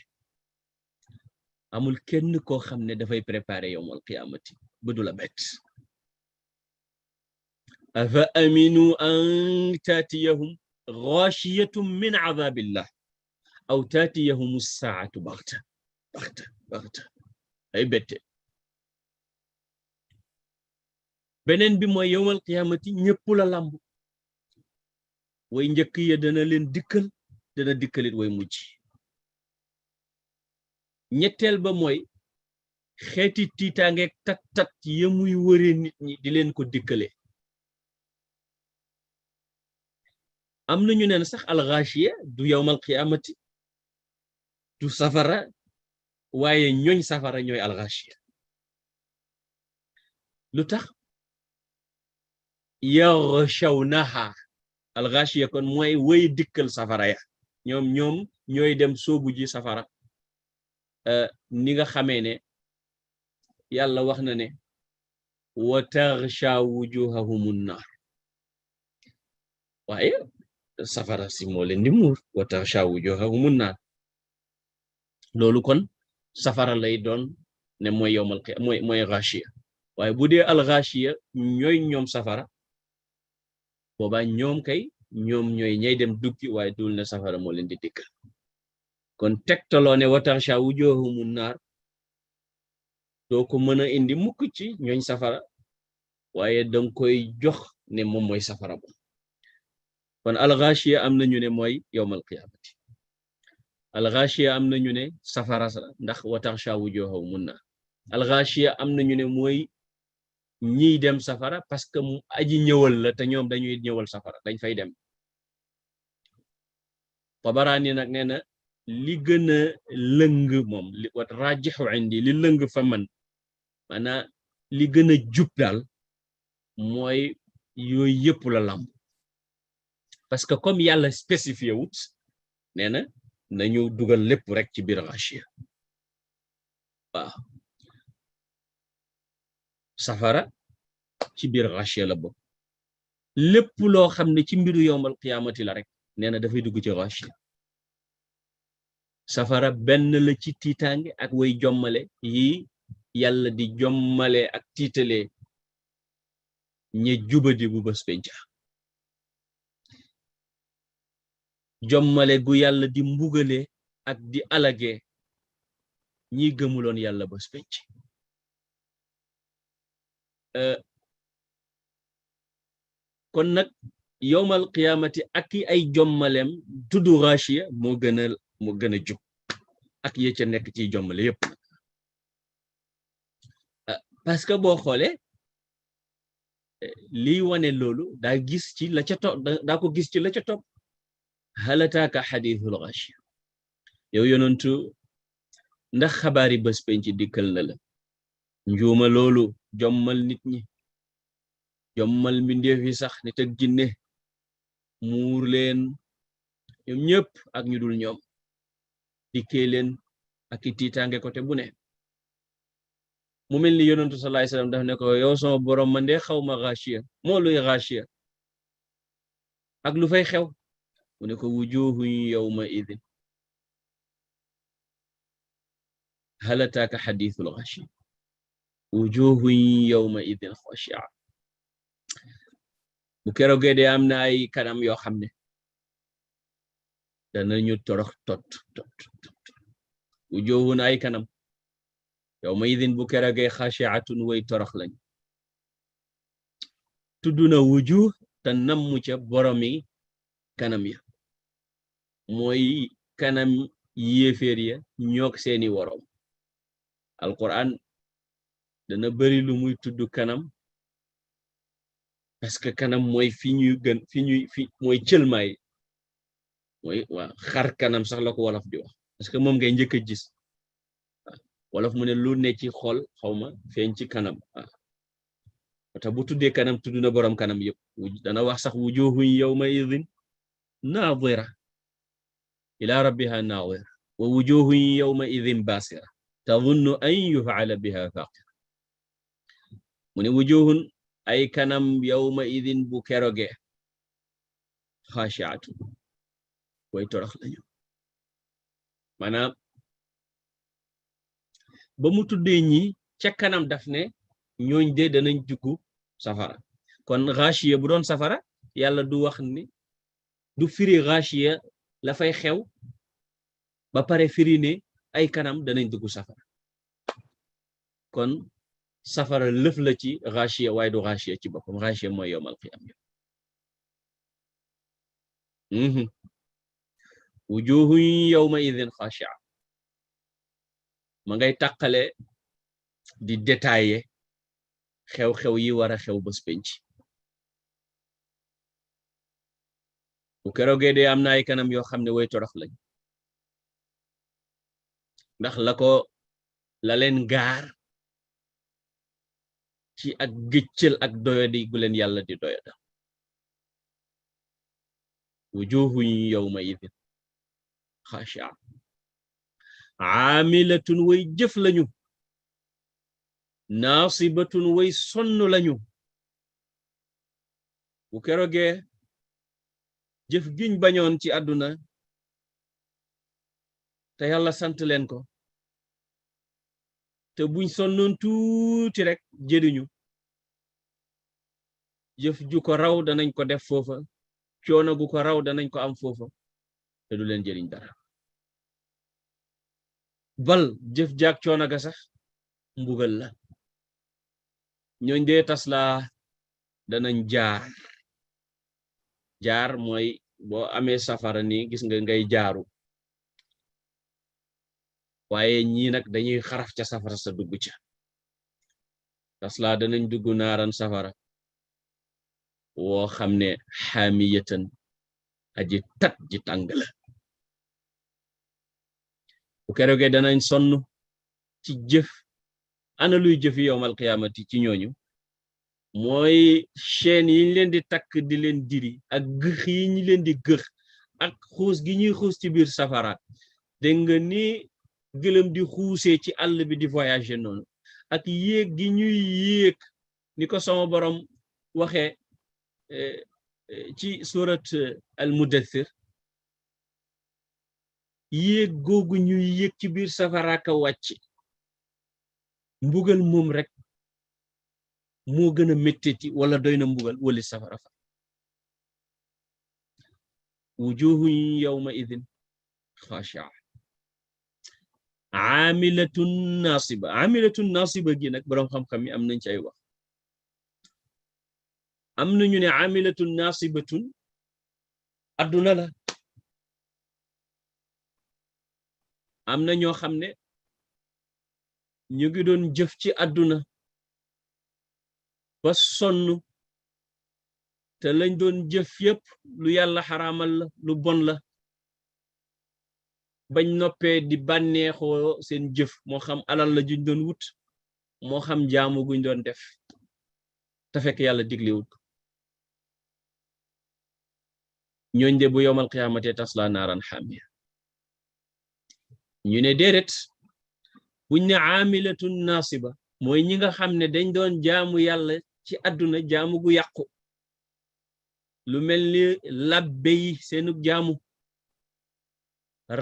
amul kenn koo xam ne dafay préparer yawmal qiyaamati ba du la bett afa aminu an taatiyahum ghashiyatun min azabillah aw taatiyahum as-saa'atu baxta ay bette beneen bi mooy yawmal qiyaamati ñëpp la lamb way njëkk ya dana leen dikkal dana dikkalit way mujj ñetteel ba mooy xeeti tiitaangeeg tat ya muy wëree nit ñi di leen ko dikkale am nañu neen sax al-ghashiya du yawmal qiyaamati du safara waaye ñooñ safara ñooy al-ghashiya lu tax yaghshawnaha al-ghashiya kon mooy way dikkal safara ya ñoom ñooy dem soobu ji safara ni nga xamee ne yàlla wax na ne wa taghsha wujuhahumun nar waaye safara si moo leen di muur wa taghsha wujuhahumun nar loolu kon safara lay doon ne mooy yawmal qiyaama mooy ghashiya waaye bu dee al-ghashiya ñoom safara boobaa ñoom ñooy ñay dem duggi waaye dul ne safara moo leen di dikkal kon tegtaloo ne wa taghsha wujuhahumun nar doo ko mën a indi mukk ci ñooñ safara waaye danga koy jox ne moom mooy safara moom kon al-ghashiya am nañu ne mooy yawmal qiyaamati al-ghashiya am nañu ne safara ndax wa taghsha wujuhahumun nar al-ghashiya am nañu ne mooy ñiy dem safara parce que mu aji ñëwal la te ñoom dañuy ñëwal safara dañ fay dem Tabaraani nag nee na li gën a lëng moom wa rajihu indi li lëng fa man maanaam li gën a jub daal mooy yooyu yëpp la lamb parce que comme yàlla spécifié wut nee na nañu dugal lépp rek ci biir ghashiya waaw safara ci biir ghashiya la bokk lépp loo xam ne ci mbiru yawmal qiyaamati la rek nee na dafay dugg ci ghashiya safara benn la ci tiitaange ak way jommale yi yàlla di jommale ak tiitale ñe jubadi bu bés penca jommale gu yàlla di mbugale ak di alage ñi gëmuloon yàlla bés penc kon nag yawmal qiyaamati ak ay jommalem tuddu ghashiya moo gën a jub ak ye ca nekk ci jommale yépp parce que boo xoolee lii wane loolu daa gis ci la ca topp daa ko gis ci la ca topp hal ataaka hadithul ghashiya yow yonentu ndax xabaari bés penc dikkal na la njuuma loolu jommal nit ñi jommal mbindeef yi sax nit ak jinne muur leen ñoom ñëpp ak ñu dul ñoom dikkee leen ak i tiitaange côté bu ne mu mel ni yonentu sallallahu alayhi wasallam daf ne ko yow sama borom man de xaw ma xaashiya moo luy xaashiya ak lu fay xew mu ne ko wujuhun yawma idin hal ataaka xadiisul xaashiya wujuhun yawma idin xaashiya bu keroogee de am na ay kanam yoo xam ne danañu torox tot wujuhun ay kanam yawma idin bu keroogee xaashiatun way torox lañ tudd na wujuh te nammu ca boromi kanam ya mooy kanam yéeféer ya ñoog seeni woroom alquran dana bari lu muy tudd kanam parce que kanam mooy fi mooy cëlmaay mooy waa xar kanam sax la ko wolof di wax parce que moom ngay njëkk a gis wolof mu ne lu ne ci xol xawma feeñ ci kanam te bu tuddee kanam tudd na boroom kanam yëpp dana wax sax wujuhun yawma idhin naadira ila rabbiha naadira wa wujuhun yawma idhin basira tadunnu an yuf'ala biha faqira mu ne wujuhun ay kanam yawma idhin bu keroge xaashi'atun way torox lañu maanaam ba mu tuddee ñi ca kanam daf ne ñooñ de danañ dugg safara kon xaashiya bu doon safara yàlla du wax ni du firi xaashiya la fay xew ba pare firi ne ay kanam danañ dugg safara kon safara lëf la ci xaashiya waaye du xaashiya ci boppam xaashiya mooy yawmal qiyaama wujuhun yawma idhin xaashi'a ma ngay tàqale di détailler xew-xew yi war a xew bés penc bu keroogee de am na ay kanam yoo xam ne way torox lañ ndax la leen gaar ci ak gëccël ak doyadi gu leen yàlla di doyada wujuhun yawma idhin xaashi'a aamilatun way jëf lañu naasibatun way sonn lañu bu keroogee jëf giñ bañoon ci àdduna te yàlla sant leen ko te buñ sonnoon tuuti rek jëriñu jëf ju ko raw danañ ko def foofa coono gu ko raw danañ ko am foofa te du leen jëriñ dara bal jëf jaag coono ga sax mbugal la ñooñ dee tasla danañ jaar mooy boo amee safara ni gis nga ngay jaaru waaye ñii nag dañuy xaraf ca safara sa dugg ca tasla danañ dugg naaran safara woo xam ne xaamiyatan aji tat ji tàng la bu keroogee danañ sonn ci jëf ana luy jëfi yowmal qiyaamati ci ñooñu mooy chaîne yi ñu leen di takk di leen diri ak gëx yi ñu leen di gëx ak xuus gi ñuy xuus ci biir safara dégg nga ni gëlëm di xuusee ci àll bi di voyager noonu ak yéeg gi ñuy yéeg ni ko sama borom waxee ci surat al mudaththir yéeg googu ñuy yéeg ci biir safara ka wàcc mbugal moom rek moo gën a méttiti wala doy na mbugal wali safara fa wujuhun yawma idhin khashi'a amilatun nasiba gi nag boroom xam-xam yi am nañ ci ay wax am nañu ne amilatun nasibatun adduna la am na ñoo xam ne ñu ngi doon jëf ci àdduna ba sonn te lañ doon jëf yépp lu yàlla xaraamal la lu bon la bañ noppee di bànneexoo seen jëf moo xam alal la juñ doon wut moo xam jaamu guñ doon def te fekk yàlla diglewut ñooñ de bu yowmal qiyaamate tasla naaran xaamiya ñu ne déedéet buñ ne aamilatun naasiba mooy ñi nga xam ne dañ doon jaamu yàlla ci àdduna jaamu gu yàqu lu mel ni labbe yi seenug jaamu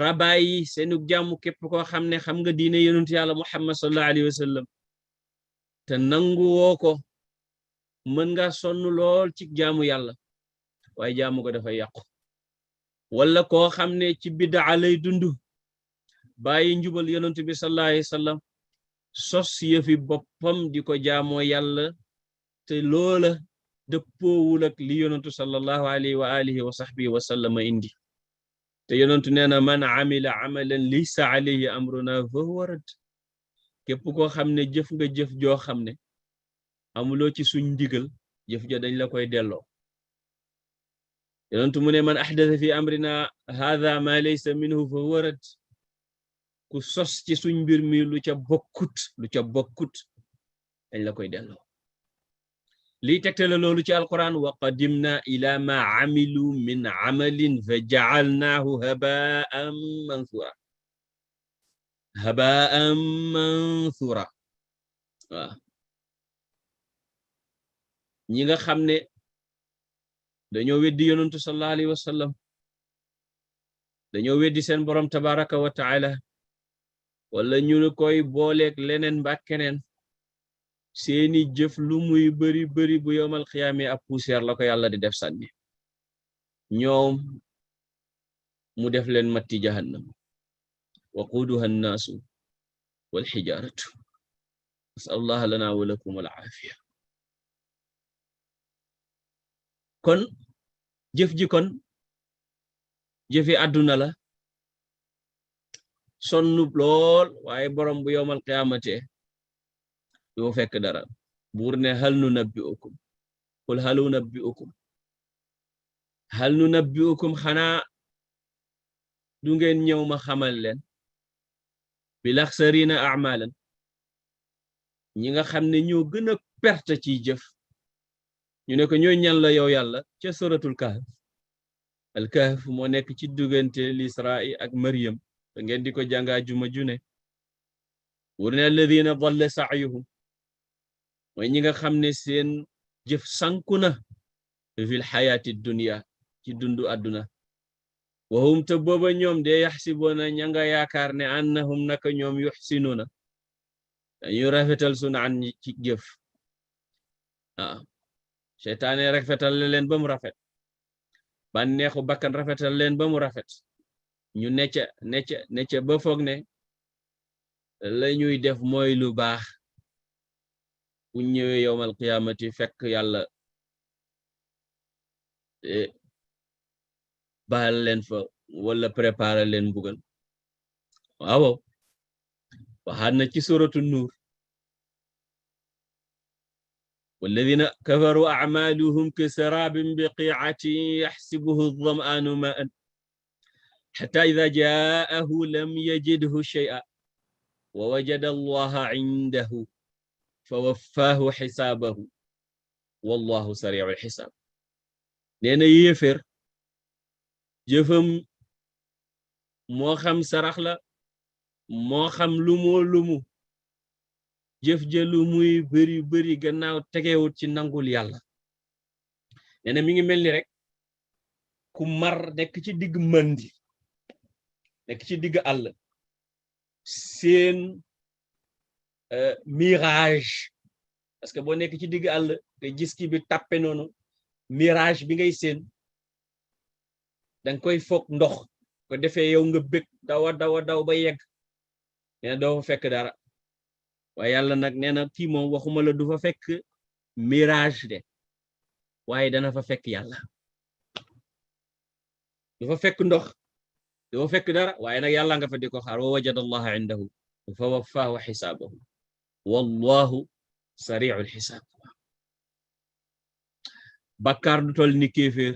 rabaay yi seenug jaamu képp koo xam ne xam nga diine yonent yàlla muhammad sallallahu alayhi wa sallam te nangu woo ko mën nga sonn lool ci jaamu yàlla waaye jaamu ko dafa yàqu wala koo xam ne ci bid'a lay dund bàyyi njubal yonent bi sallallahu alayhi wa sallam sos yëfi boppam di ko jaamoo yàlla te loola dëppoowul ak li yonentu sallallahu alayhi wa alihi wa sahbihi wa sallama indi te yonentu nee na man amila amalan laysa alayhi amruna fa huwa rad képp koo xam ne jëf nga jëf joo xam ne amuloo ci suñ ndigal jëf ja dañ la koy delloo yonentu mu ne man ahdatha fi amrina hadha ma laysa minhu fa huwa rad ku sos ci suñ mbir mi lu ca bokkut dañ la koy delloo lii tegtale loolu ci alquran wa qadimna ila ma amilu min amalin fa ja'alnahu haba'an manthura waaw ñi nga xam ne dañoo weddi yonentu sallallahu alayhi wa sallam dañoo weddi seen borom tabaraka wa ta'ala wala ñu koy booleeg leneen mbaa keneen seeni jëf lu muy bari bu yowmal xiyaame ab poussière la ko yàlla di def sànni ñoom mu def leen matti jahannam waquuduha annaasu wal xijaaratu nasallallahu lana wa lakum al aafiya kon jëf ji kon jëfi àdduna la sonnub lool waaye borom bu yowmal qiyaamate doo fekk dara buur ne hal nunabbi'ukum qul hal nunabbi'ukum xanaa du ngeen ñëw ma xamal leen bil axsarina a'malan ñi nga xam ne ñoo gën a perte ci jëf ñu ne ko ñooy ñan la yow yàlla ca suratul kahf al kahf moo nekk ci diggante l'Israa ak Maryam te ngeen di ko jàngaa juma june wur ne alladina dalla sa'yuhum mooy ñi nga xam ne seen jëf sanku na fil xayaati dunya ci dundu àdduna wahum te booba ñoom de yaxsiboona ña nga yaakaar ne annahum naka ñoom yuxsinuuna dañu rafetal sunaan ci jëf waaw seytaane rafetal leen ba mu rafet bànneexu bakkan rafetal leen ba mu rafet ñu necca ba foog ne la ñuy def mooy lu baax bu ñëwee yowmal qiyaamati fekk yàlla baal leen fa wala préparer leen mbugal waaw waxaat na ci suratu nuur walladina kafaru a'maluhum kasarabin biqi'atin yaxsibuhu adh-dham'anu ma'an hatta idha ja'ahu lam yajidhu shay'an wa wajada allaha 'indahu fawaffaahu xisaabahu wallahu sari'ul xisaab nee na yéeféer jëfam moo xam sarax la moo xam lumu jëf ja lu muy bari gannaaw tegewut ci nangul yàlla nee na mi ngi mel ni rek ku mar nekk ci digg mandi nekk ci digg àll seen mirage parce que boo nekk ci digg àll te gis ki bi tàppe noonu mirage bi ngay seen danga koy foog ndox ko defee yow nga bëgg daw ba yegg nee na doo fa fekk dara waaye yàlla nag nee na kii moom waxuma la du fa fekk mirage de waaye dana fa fekk yàlla du fa fekk ndox du fa fekk dara waaye nag yàlla nga fa di ko xaar wa wajada allaha indahu fa waffaahu xisaabahu wallahu sari'ul xisaab bakkaar du tol ni kéeféer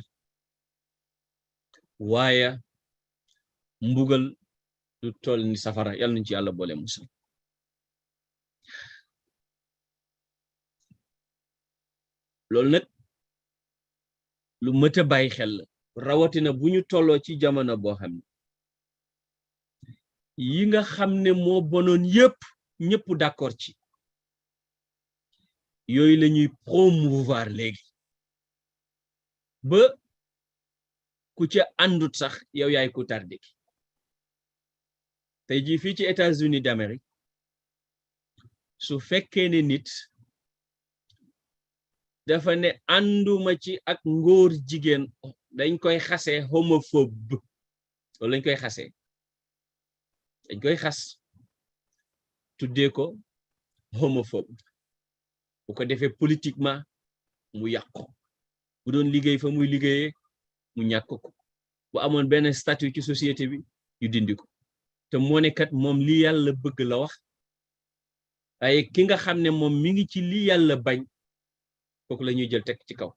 waaye mbugal du toll ni safara yàlla nañ ci yàlla boole musal loolu nag lu mët a bàyyi xel la rawatina bu ñu tolloo ci jamono boo xam ne yi nga xam ne moo bonoon yépp ñëpp d'accord ci yooyu la ñuy promouvoir léegi ba ku ca àndut sax yow yaay ku tardé ki tey jii fii ci États-Unis d'Amérique su fekkee ne nit dafa ne ànduma ci ak ngóor jigéen dañ koy xasee homophobe loolu lañ koy xasee dañ koy xas tuddee ko homophobe bu ko defee politiquement mu yàqu bu doon liggéey fa muy liggéeyee mu ñàkk ko bu amoon benn statut ci société bi yu dindi ko te moo ne kat moom li yàlla bëgg la wax waaye ki nga xam ne moom mi ngi ci li yàlla bañ kooku la ñuy jël teg ci kaw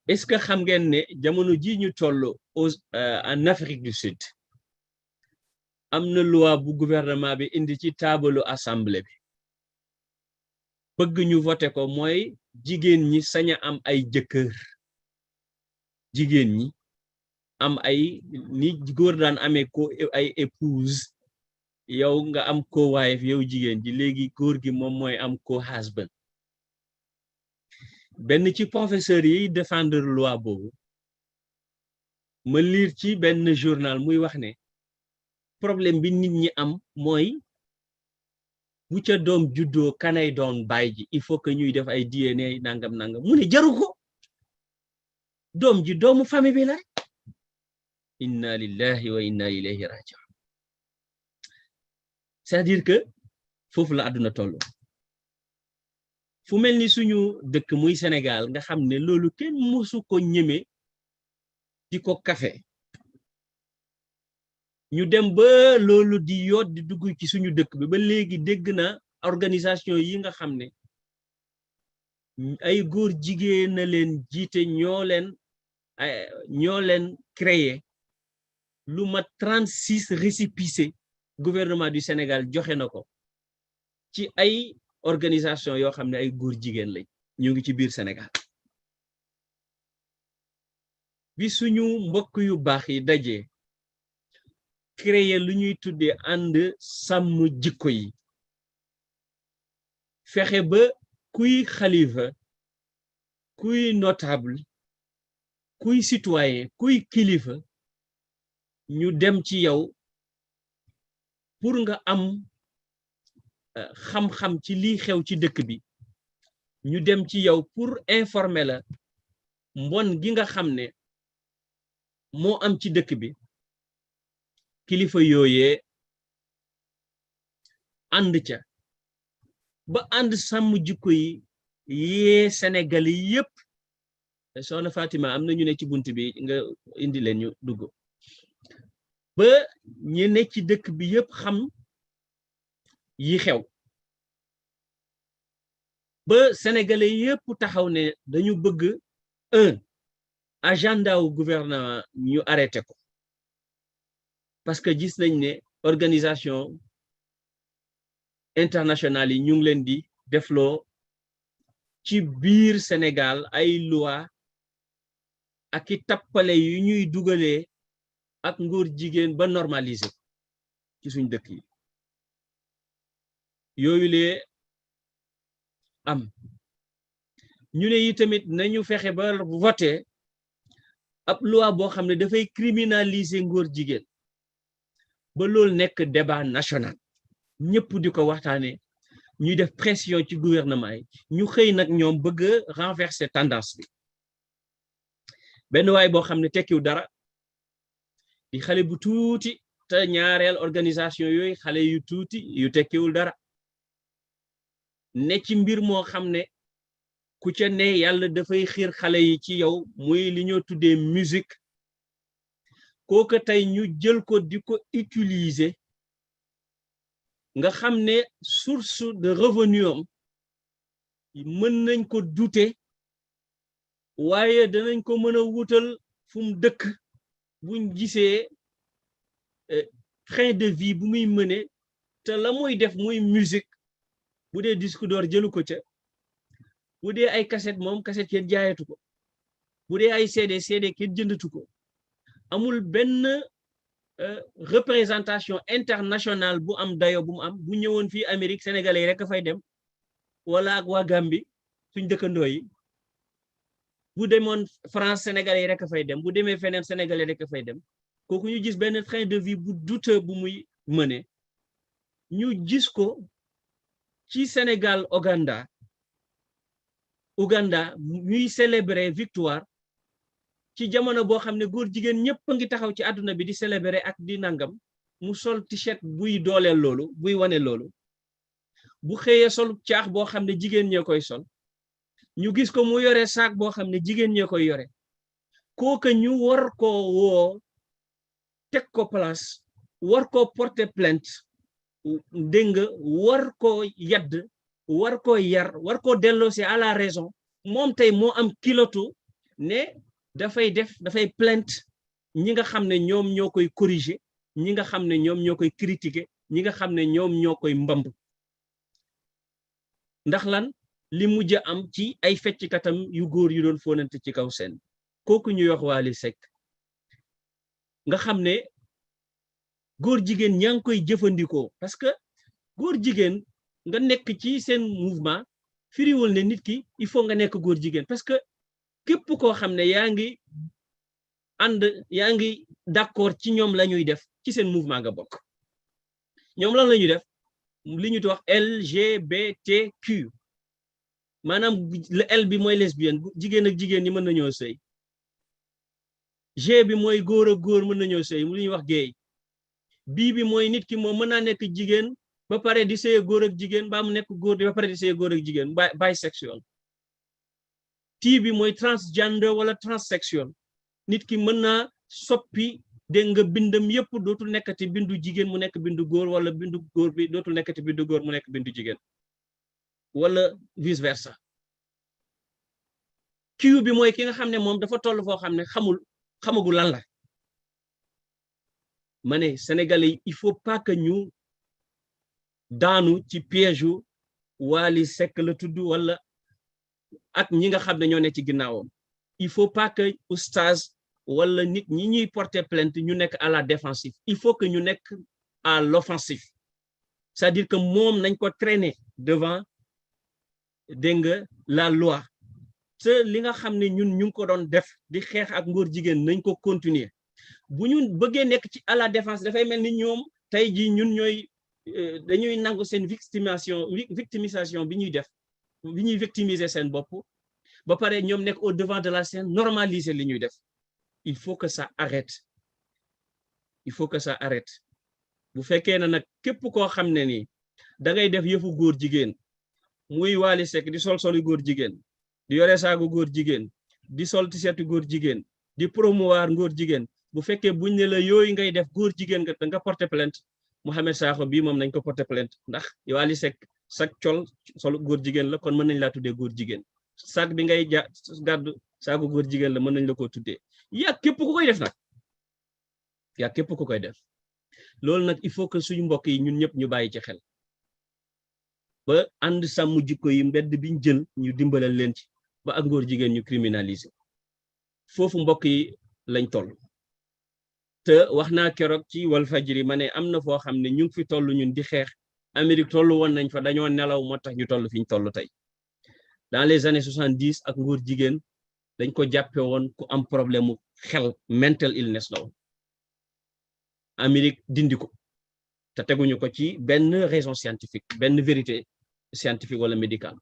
est-ce que xam ngeen ne jamono ji ñu toll en Afrique du Sud am na loi bu gouvernement bi indi ci taabalu assemblée bi bëgg ñu voté ko mooy jigéen ñi sañ a am ay jëkkër jigéen ñi am ay ni góor daan amee ko ay épouse yow nga am ko wife yow jigéen ji léegi góor gi moom mooy am ko husband benn ci professeur yi défendre loi boobu ma lire ci benn journal muy wax ne problème bi nit ñi am mooy bu ca doom juddoo kanay doon baay ji il faut que ñuy def ay DNA nangam nangam mu ne jaru ko doom ji doomu famille bi la rek inna lillahi wa inna ilayhi raji'un c'est-à-dire que foofu la àdduna toll fu mel ni suñu dëkk muy Sénégal nga xam ne loolu kenn mësu ko ñeme di ko kafe ñu dem ba loolu di yoot di dugg ci suñu dëkk bi ba léegi dégg na organisation yi nga xam ne ay góor jigéen na leen jiite ñoo leen créé lu mat 36 récépissé gouvernement du Sénégal joxe na ko ci ay organisation yoo xam ne ay góor jigéen lañ ñu ngi ci biir Sénégal bi suñu mbokk yu baax yi daje créer lu ñuy tuddee ànd sàmm jikko yi fexe ba kuy xalifa kuy notable kuy citoyen kuy kilifa ñu dem ci yow pour nga am xam-xam ci lii xew ci dëkk bi ñu dem ci yow pour informer la mbon gi nga xam ne moo am ci dëkk bi kilifa yooyee ànd ca ba ànd sàmm jikko yi yee Sénégal yi yépp soxna Fatima am na ñu ne ci bunt bi nga indi leen ñu dugg ba ñi ne ci dëkk bi yépp xam yi xew ba sénégalais yépp taxaw ne dañu bëgg agenda wu gouvernement ñu arrêté ko parce que gis nañ ne organisation internationale yi ñu ngi leen di defloo ci biir Sénégal ay loi ak i tappale yu ñuy dugalee ak ngóor jigéen ba normaliser ci suñ dëkk yi yooyu lee am ñu ne yi tamit nañu fexe ba voter ab loi boo xam ne dafay criminaliser ngóor jigéen ba loolu nekk débat national ñëpp di ko waxtaane ñuy def pression ci gouvernement yi ñu xëy nag ñoom bëgg a renverser tendance bi benn waay boo xam ne tekkiw dara di xale bu tuuti te ñaareel organisation yooyu xale yu tuuti yu tekkiwul dara ne ci mbir moo xam ne ku ca ne yàlla dafay xiir xale yi ci yow muy li ñoo tuddee musique kooku tey ñu jël ko di ko utiliser nga xam ne source de revenu am mën nañ ko douter waaye danañ ko mën a wutal fu mu dëkk buñ gisee train de vie bu muy mëne te la muy def muy musique bu dee disque d'or jëlu ko ca bu dee ay cassette moom cassette kenn jaayatu ko bu dee ay CD kenn jëndatu ko amul benn représentation internationale bu am dayo bu mu am bu ñëwoon fii Amérique sénégalais yi rek a fay dem wala ak waa Gambie suñ dëkkandoo yi bu demoon France sénégalais yi rek a fay dem bu demee feneen sénégalais rek a fay dem kooku ñu gis benn train de vie bu douteux bu muy mëne ñu gis ko ci Sénégal Ouganda ñuy célébrer victoire ci jamono boo xam ne góor jigéen ñëpp a ngi taxaw ci àdduna bi di célébrer ak di nangam mu sol t-shirt buy dooleel loolu buy wane loolu bu xëyee sol caax boo xam ne jigéen ñee koy sol ñu gis ko mu yore saak boo xam ne jigéen ñee koy yore kooka ñu war ko woo teg ko place war ko porter plainte dégg nga war ko yadd war ko yar war ko delloosi à la raison moom tey moo am kilotu ne dafay plainte ñi nga xam ne ñoom ñoo koy corriger ñi nga xam ne ñoom ñoo koy critiquer ñi nga xam ne ñoom ñoo koy mbamb ndax lan li mujj am ci ay fecckatam yu góor yu doon fóonante ci kaw seen kooku ñuy wax Wally Seck nga xam ne góor jigéen ñaa ngi koy jëfandikoo parce que góor jigéen nga nekk ci seen mouvement firiwul ne nit ki il faut nga nekk góor jigéen parce que képp koo xam ne yaa ngi d'accord ci ñoom la ñuy def ci seen mouvement nga bokk ñoom lan la ñuy def li ñu wax LGBTQ maanaam L bi mooy lesbienne jigéen ak jigéen ñi mën nañoo sëy G bi mooy góor ak góor mën nañoo sëy mu li ñuy wax gay bii bi mooy nit ki moom mën naa nekk jigéen ba pare di sëy góor ak jigéen ba mu nekk góor ba pare di sëy góor ak jigéen bisexuel T bi mooy transgender wala transsexuel nit ki mën naa soppi dégg nga bindam yépp dootul nekkati bindu jigéen mu nekk bindu góor wala bindu góor bi dootul nekkati bindu góor mu nekk bindu jigéen wala vice versa Q bi mooy ki nga xam ne moom dafa toll foo xam ne xamagul lan la ma ne Sénégalais yi il faut pas que ñu daanu ci piège u Wally Seck la tudd wala ak ñi nga xam ne ñoo ne ci ginnaawam il faut pas que oustaz wala nit ñi ñuy porter plainte ñu nekk à la défensive il faut que ñu nekk à l'offensive c'est-à-dire que moom nañ ko traîner devant dégg nga la loi te li nga xam ne ñun ñu ngi ko doon def di xeex ak ngóor jigéen nañ ko continuer bu ñu bëggee nekk ci à la défense dafay mel ni ñoom tey jii ñun ñooy dañuy nangu seen victimisation bi ñuy def bi ñuy victimiser seen bopp ba pare ñoom nekk au devant de la scène normaliser li ñuy def il faut que ça arrête bu fekkee ne nag képp koo xam ne ni da ngay def yëfu góor jigéen muy Wally Seck di soli góor jigéen di yore saagu góor jigéen di sol tisetu góor jigéen di promouvoir góor jigéen bu fekkee buñ ne la yooyu ngay def góor jigéen nga porter plainte Mouhamed Sakho bii moom nañ ko porter plainte ndax Wally Seck sak sol góor jigéen la kon mën nañ laa tuddee góor jigéen sac bi ngay gàddu saagu góor jigéen la mën nañ la koo tuddee yaa képp ku koy def nag yaa képp ku koy def loolu nag il faut que suñu mbokk yi ñun ñëpp ñu bàyyi ci xel ba ànd sàmm jikko yi mbedd biñ jël ñu dimbalal leen ci ba ak ngóor jigéen ñu criminaliser foofu mbokk yi lañ toll te wax naa keroog ci Walfadjri ma ne am na foo xam ne ñu ngi fi toll ñun di xeex Amérique toll woon nañ fa dañoo nelaw moo tax ñu toll fi ñu toll tey dans les années 70 ak ngóor jigéen dañ ko jàppe woon ku am problème mu xel mental illness la woon Amérique dindi ko te teguñu ko ci benn raison scientifique benn vérité scientifique wala médicale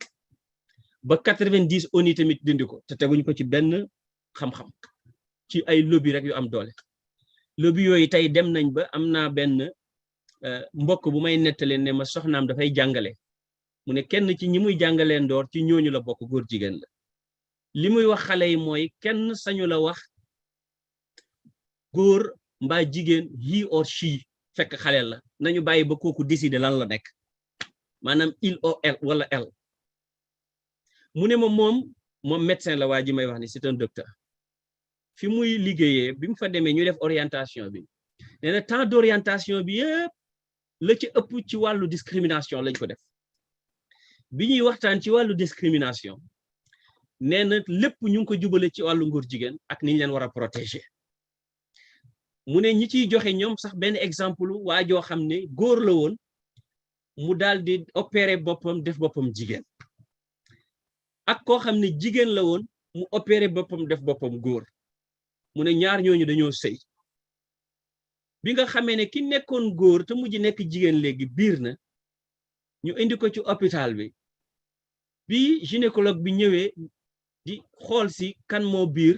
ba 90 ONU tamit dindi ko te teguñu ko ci benn xam-xam ci ay lobby rek yu am doole lobby yooyu tey dem nañ ba am naa benn mbokk bu may nettali ne ma soxnaam dafay jàngale mu ne kenn ci ñi muy jàngalee ndoor ci ñooñu la bokk góor jigéen la li muy wax xale yi mooy kenn sañu la wax góor mbaa jigéen he or she fekk xale la nañu bàyyi ba kooku décider lan la nekk maanaam il ou elle wala elle mu ne ma moom médecin la waa ji may wax ni c'est un docteur fi muy liggéeyee bi mu fa demee ñu def orientation bi nee na temps d'orientation bi yëpp la ci ëpp ci wàllu discrimination lañ ko def bi ñuy waxtaan ci wàllu discrimination nee na lépp ñu ngi ko jubale ci wàllu ngóor jigéen ak ni ñu leen war a protéger mu ne ñi ciy joxe ñoom sax benn exemple waa joo xam ne góor la woon mu daal di opérer boppam def boppam jigéen ak koo xam ne jigéen la woon mu opérer boppam def boppam góor mu ne ñaar ñooñu dañoo sëy bi nga xamee ne ki nekkoon góor te mujj nekk jigéen léegi biir na ñu indi ko ci hôpital bi gynécologue bi ñëwee di xool si kan moo biir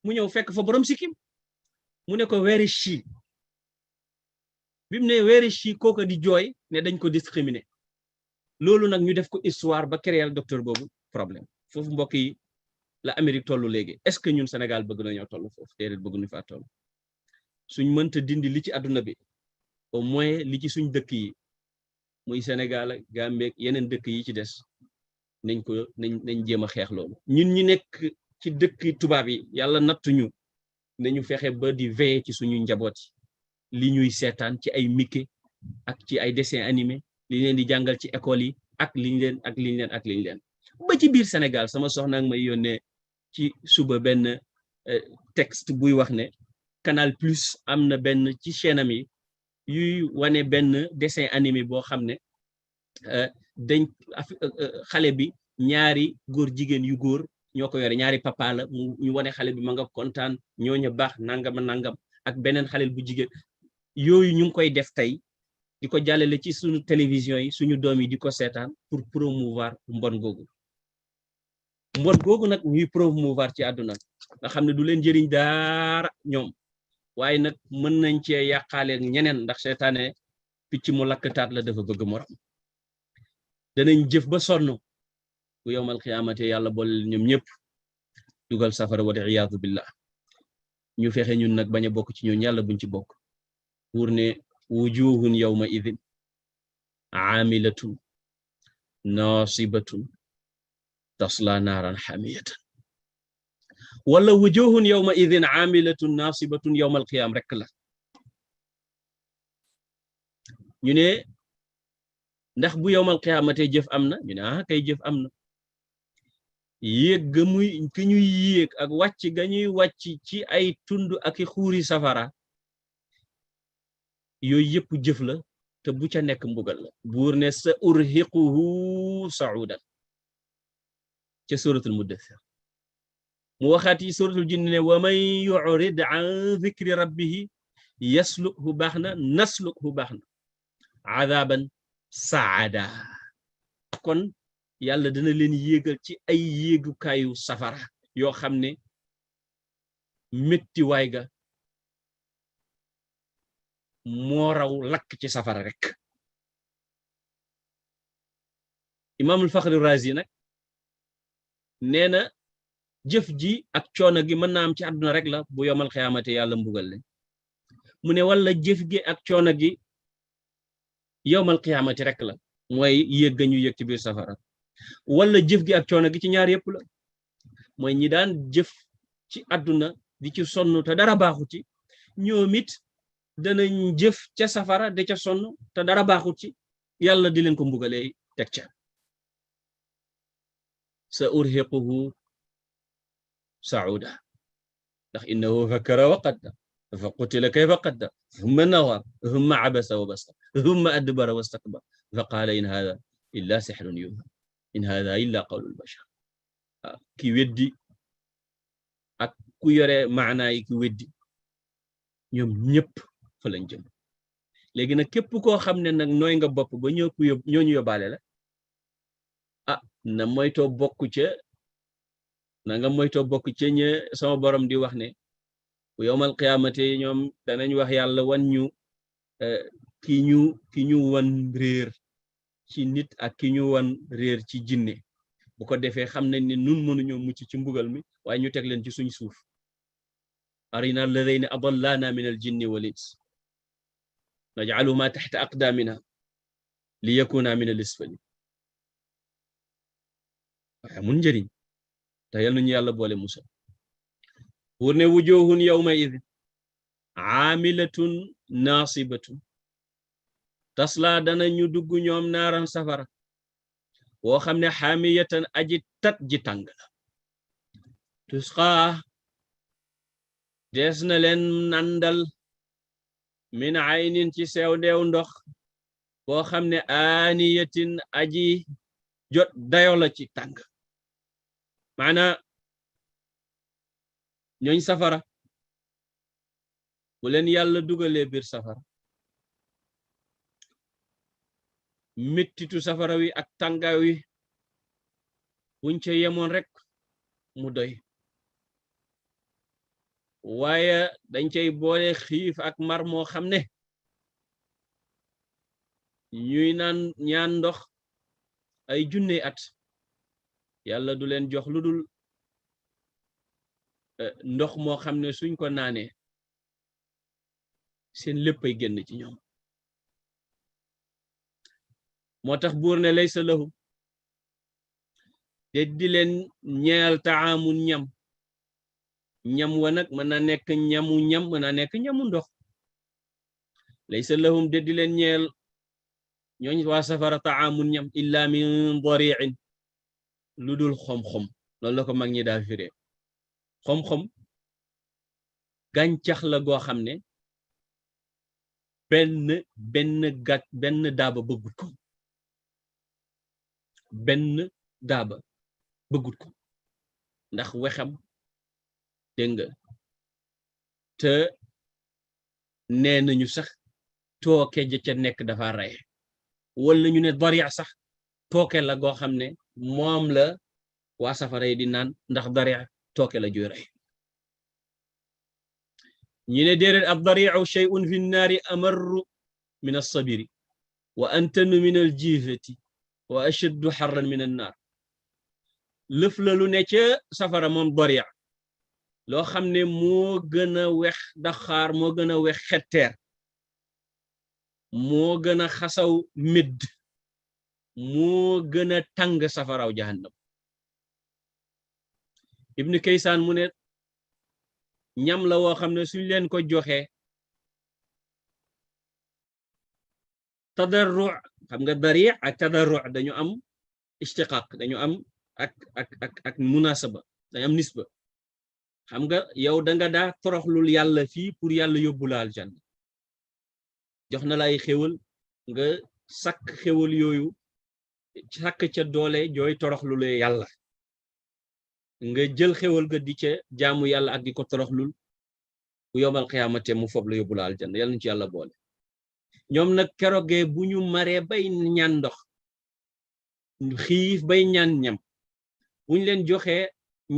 mu ñëw fekk fa borom sikkim mu ne ko where is she bi mu ne where is she kooka di jooy ne dañ ko discriminer loolu nag ñu def ko histoire ba créer docteur boobu problème foofu mbokk yi la Amérique tollu léegi est-ce que ñun Sénégal bëgg nañoo toll foofu déedéet bëgg ñu faa toll suñ mënta dindi li ci àdduna bi au moins li ci suñ dëkk yi muy Sénégal ak Gambie yeneen dëkk yi ci des nañ jéem a xeex loolu ñun ñi nekk ci dëkk tubaab yi yàlla nattuñu nañu fexe ba di veiller ci suñu njaboot yi li ñuy seetaan ci ay Mickey ak ci ay dessins animés li leen di jàngal ci école yi ak liñ leen ba ci biir Sénégal sama soxna ak may yónnee ci suba benn texte buy wax ne Canal Plus am na benn ci chaîne am yi yuy wane benn dessin animé boo xam ne dañ xale bi ñaari góor jigéen yu góor ñoo ko yore ñaari papa la ñu wane xale bi ma nga kontaan ñooñu baax nangam ak beneen xale bu jigéen yooyu ñu ngi koy def tey di ko jàllale ci suñu télévision yi suñu doom yi di ko seetaan pour promouvoir mbon googu nag ñuy promouvoir ci àdduna nga xam ne du leen jëriñ dara ñoom waaye nag mën nañ cee yàqaale ñeneen ndax seetaane picc mu lakkataat la dafa bëgg morom danañ jëf ba sonn bu yowmal xiyaamate yàlla boole ñoom ñëpp dugal safara wal iyaadu billah ñu fexe ñun nag bañ a bokk ci ñoom yàlla buñ ci bokk wur ne wujuhun yawma idin aamilatun nasibatun tasla naaran xamiyatan wala wujuhun yawma idin aamilatun nasibatun yawmal qiyaam rek la ñu ne ndax bu yawmal qiyaamate jëf am na ñu ne kay jëf am na yéeg ga muy ki ñuy yéeg ak wàcc ga ñuy wàcc ci ay tund ak i xuuri safara yooyu yëpp jëf la te bu ca nekk mbugal la buur ne sa urhiquhu saudan ca suratul muddathir mu waxaat yi suratul jinni ne wa man yurid an dhikri rabbihi yaslukhu baax na naslukhu baax na adaban saada kon yàlla dana leen yéegal ci ay yéegukaayu safara yoo xam ne métti waay ga moo raw lakk ci safara rek imaamul Faxri Razi nag nee na jëf ji ak coono gi mën naa am ci àdduna rek la bu yomal xiyaamate yàlla mbugal leen mu ne wala jëf gi ak coono gi yowmal xiyaamati rek la mooy yéeg ga ñu yéeg ci biir safara wala jëf gi ak coono gi ci ñaar yëpp la mooy ñi daan jëf ci àdduna di ci sonn te dara baaxut ci ñoom it danañ jëf ca safara da ca sonn te dara baaxut ci yàlla di leen ko mbugalee teg ca sa urhiquhu sauda ndax innahu fakkara wa qaddar fa qutila kayfa qaddar thumma nawar thumma abasa wa basar thumma adbara wastakbar fa qaala in hada illa sihrun yu'thar in hada illa qawlul bashar ki weddi ak ku yore maanaa yi ki weddi ñoom ñëpp fa lañ jëm léegi nag képp koo xam ne nag nooy nga bopp ba ñooñu yóbbaale la na moytoo bokk ca na nga moytoo bokk ca ña sama borom di wax ne bu yowmal qiyaamate ñoom danañ wax yàlla wan ñu ki ñu wan réer ci nit ak ki ñu wan réer ci jinne bu ko defee xam nañ ne nun mënuñoo mucc ci mbugal mi waaye ñu teg leen ci suñ suuf arina alladhayna adallana min al jinni wal ins naj'aluhuma tahta aqdamina li yakuna min al asfali waaye mun njëriñ te yal nañu yàlla boole musal wur ne wujuhun yawma idin aamilatun naasibatun tasla dana ñu dugg ñoom naaran safara woo xam ne xaamiyatan aji tat ji tàng la tusqaa des na leen nandal min aynin ci sew ndeew ndox boo xam ne aaniyatin aji jot dayo la ci tàng maana ñooñ safara bu leen yàlla dugalee biir safara mettitu safara wi ak tàngaay wi buñ ca yemoon rek mu doy waaye dañ cay boole xiif ak mar moo xam ne ñuy ñaan ndox ay junne at yàlla du leen jox lu dul ndox moo xam ne suñ ko naanee seen léppay génn ci ñoom moo tax buur ne laysa lahu te di leen ñeel taamun ñam wa nag mën na nekk ñamu ñam mën na nekk ñamu ndox laysa lahum de di leen ñeel ñooñ waa safara taamun ñam illa min dari'in lu dul xom-xom loolu la ko mag ñi daa firee xom-xom gàncax la goo xam ne benn daaba bëggut ko ndax wexam dégg nga te nee nañu sax tooke ja ca nekk dafa rey wala ñu ne dariya sax tooke la goo xam ne moom la waa safara yi di naan ndax dariya tooke la juy rey ñi ne déedéet ab dari'u shay'un fi nnaari amarru min as-sabiri wa antanu min al-jiifati wa ashaddu harran min an-naar lëf la lu ne ca safara moom dari'a loo xam ne moo gën a wex daxaar moo gën a wex xetteer moo gën a xasaw médd moo gën a tàng safaraw jahannam ibnu kaysaan mu ne ñam la woo xam ne suñ leen ko joxe tadarru xam nga dari ak tadarru dañu am ishtiqaq dañu am ak munasaba dañu am nisba xam nga yow da nga daa toroxlul yàlla fii pour yàlla yóbbu la aljanna jox na la ay xéwal nga sakk xéwal yooyu sakk ca doole jooy toroxlul yàlla nga jël xéwal ga di ca jaamu yàlla ak di ko toroxlul bu yowmal qiyaamate mu fob la yóbbu la aljanna yàlla ñu ci yàlla boole ñoom nag kerogee bu ñu maree bay ñaan ndox xiif bay ñaan ñam buñ leen joxee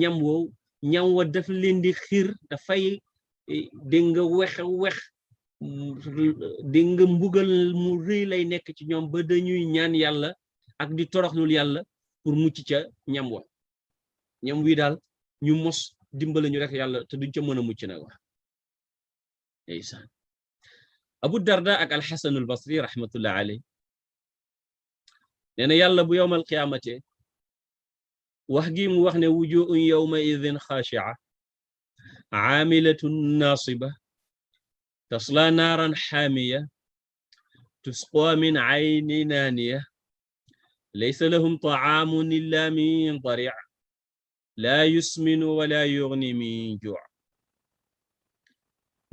ñam woow ñam wa daf leen di xiir dafay dégg nga wex dégg nga mbugal mu rëy lay nekk ci ñoom ba dañuy ñaan yàlla ak di toroxlul yàlla pour mucc ca ñam wa ñam wi daal ñu mos dimbale ñu rek yàlla te duñ ca mën a mucc nag wax ndeysaan Abu Darda ak Al-Hasan al-Basri rahmatullah alayh nee na yàlla bu yowmal qiyaamate wax gi mu wax ne wujuhun yawma idhin khashi'a aamilatun nasiba tasla naaran haamiya tusqa min aynin aaniya laysa lahum ta'aamun illa min dari' laa yusminu wala yughni min ju'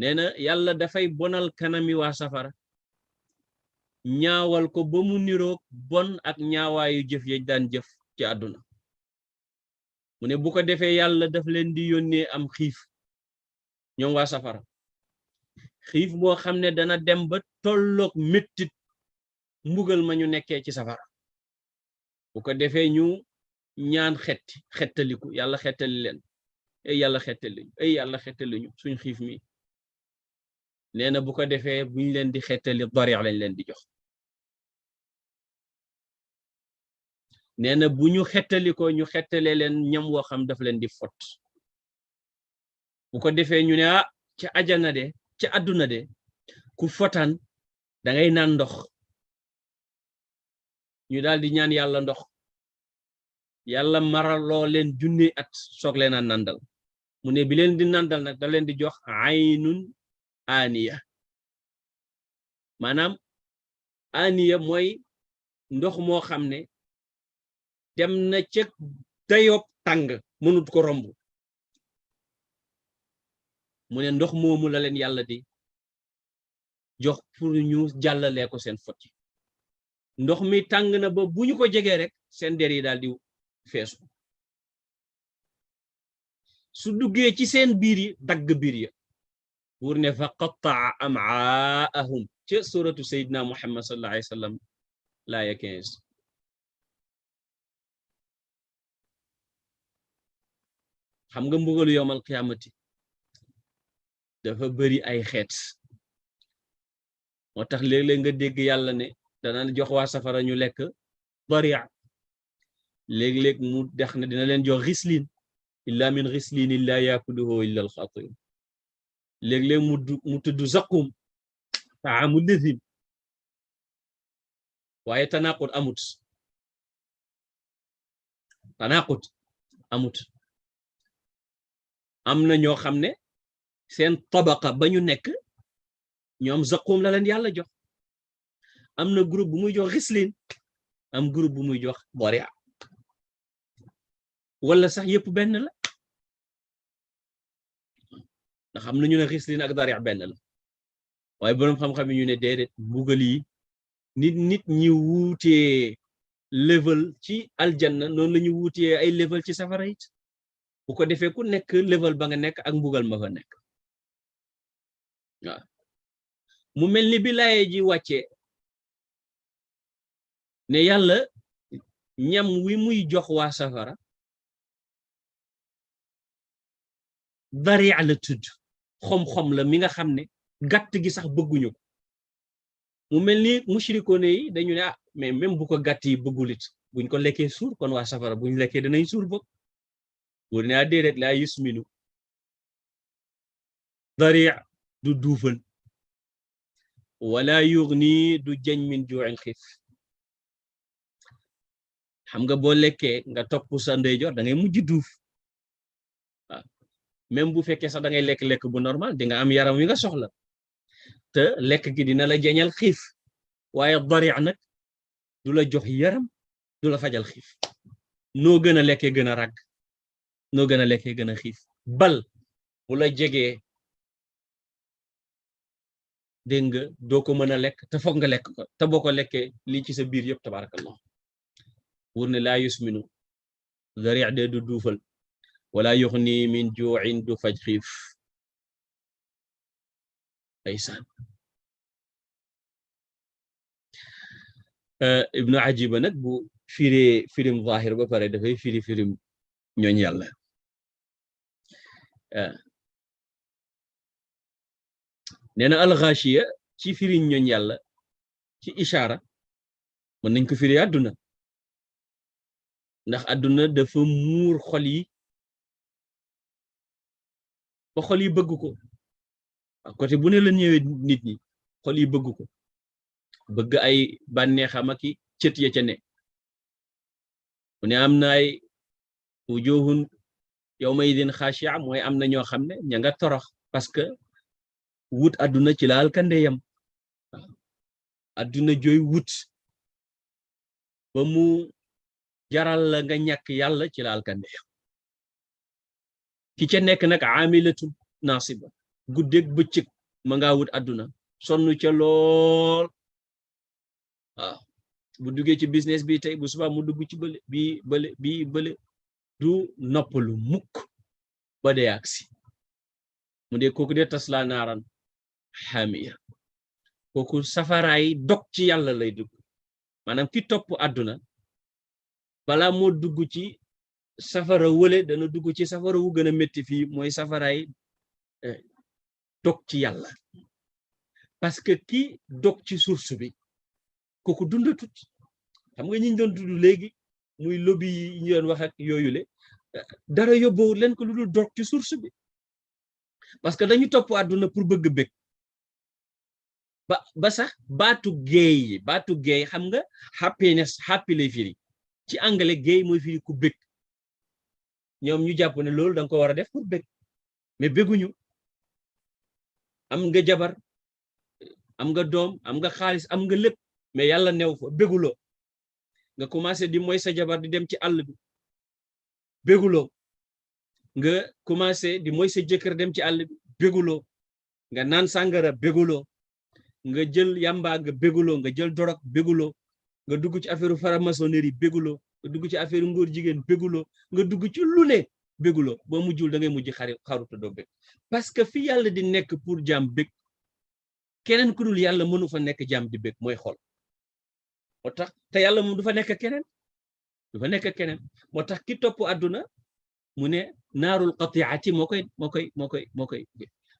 nee na yàlla dafay bonal kanami waa safara ñaawal ko ba mu niroog bon ak ñaawaayu jëf yañ daan jëf ci àdduna mu ne bu ko defee yàlla daf leen di yónnee am xiif ñoom waa safara xiif boo xam ne dana dem ba tolloog mettit mbugal ma ñu nekkee ci safara bu ko defee ñu ñaan xettaliku yàlla xettali leen ay yàlla xettali ñu suñ xiif mi nee na bu ko defee buñ leen di xettali dari lañ leen di jox nee na bu ñu xettali ko ñu xettale leen ñam woo xam daf leen di fot bu ko defee ñu ne ca ajana de ca àdduna de ku fotaan da ngay naan ndox ñu daal di ñaan yàlla ndox yàlla maraloo leen junni at soog leen a nandal mu ne bi leen di nandal nag da leen di jox aynun aniya maanaam aniya mooy ndox moo xam ne dem na ca dayob tàng mënut ko romb mu ne ndox moomu la leen yàlla di jox pour ñu jàllalee ko seen foti ndox mi tàng na ba bu ñu ko jegee rek seen der yi daal di feesu su duggee ci seen biir yi dagg biir ya buur ne fa qattaa am'aahum ca suratu sayyidina muhammad sallallahu alayhi wa sallam laaya 15 xam nga mbugalu yowmal qiyaamati dafa bari ay xeet moo tax léeg-léeg nga dégg yàlla ne dana jox waa safara ñu lekk daria léeg-léeg mu dex ne dina leen jox rislin illa min rislin la yakuluhu illa alxatin léeg-léeg mu tudd zaqum taamu lazim waaye tanaqut amut am na ñoo xam ne seen tabaqa ba ñu nekk ñoom zaqum la leen yàlla jox am na groupe bu muy jox rislin am groupe bu muy jox daria wala sax yëpp benn la ndax am na ñu ne rislin ak daria benn la waaye boroom xam-xam yi ñu ne déedéet mbugal yi nit ñi wuutee level ci aljanna noonu la ñu wuutee ay level ci safara it bu ko defee ku nekk level ba nga nekk ak mbugal ma fa nekk waaw mu mel ni bi laaye ji wàccee ne yàlla ñam wi muy jox waa safara daria la tudd xom-xom la mi nga xam ne gàtt gi sax bëgguñu ko mu mel ni mushrikoone yi dañu ne mais même bu ko gàtt yi bëggulit buñ ko lekkee suur kon waa safara buñ lekkee danañ suur bokk wur ne déedéet laa yusminu daria du duufal wala yughni du jañ min ju'in xiif xam nga boo lekkee nga topp sa ndeyjoor da ngay mujj duuf waaw même bu fekkee sax da ngay lekk-lekk bu normal di nga am yaram wi nga soxla te lekk gi dina la jañal xiif waaye daria nag du la jox yaram du la fajal xiif noo gën a lekkee gën a ràgg noo gën a lekkee gën a xiif bal bu la jegee dégg nga doo ko mën a lekk te foog nga lekk ko te boo ko lekkee lii ci sa biir yëpp tabarakallah wur ne laa yusminu daria de du duufal wala yuxni min ju'in du faj xiif aysaan ibnu ajiba nag bu firim zahir ba pare dafay firim ñooñ yàlla nee na alxaashiya ci firiñ ñooñ yàlla ci ishaara mën nañ ko firi àdduna ndax àdduna dafa muur xol yi ba xol yi bëgg ko côté bu ne la ñëwee nit ñi xol yi bëgg ko bëgg ay bànneexam ak i cët ya ca ne mu ne am na ay wujuhun yawma idin xaashi'a mooy am na ñoo xam ne ña nga torox parce que wut àdduna ci laal kande yam àdduna jooy wut ba mu jaral la nga ñàkk yàlla ci laal kande yam ki ca nekk nag amilatu nasiba guddeeg bëccëg ma ngaa wut àdduna sonn ca lool waaw bu duggee ci business bi tey bu suba mu dugg ci bële du noppalu mukk ba dee aksi mu dee kooku dee tasla naaran xamiya kooku safaraay dog ci yàlla lay dugg maanaam ki topp àdduna balaa moo dugg ci safara wële dana dugg ci safara wu gën a métti fii mooy safaraay dog ci yàlla parce que ki dog ci source bi kooku dundatut xam nga ñi ñu doon tudd léegi muy lobby yi ñu doon wax ak yooyule dara yóbboo leen ko lu dul dog ci source bi parce que dañu topp àdduna pour bëgg bëgg ba sax baatu géey xam nga happy lay firi ci anglais géey mooy firi ku bëgg ñoom ñu jàpp ne loolu danga ko war a def pour bëgg mais bëgguñu am nga jabar am nga doom am nga xaalis am nga lépp mais yàlla new fa béguloo nga commencé di mooy sa jabar di dem ci àll bi béguloo nga commencé di mooy sa jëkkër dem ci àll bi béguloo nga naan sàngara béguloo nga jël yamba nga béguloo nga jël dorog béguloo nga dugg ci affaire franc-maçonnerie béguloo nga dugg ci affaire ngóor jigéen béguloo nga dugg ci lu ne béguloo ba mujjul da ngay mujj xaruta doo bég parce que fi yàlla di nekk pour jaam bég keneen ku dul yàlla mënu fa nekk jaam di bég mooy xol moo tax te yàlla moom du fa nekk keneen moo tax ki topp àdduna mu ne naarul qati'ati moo koy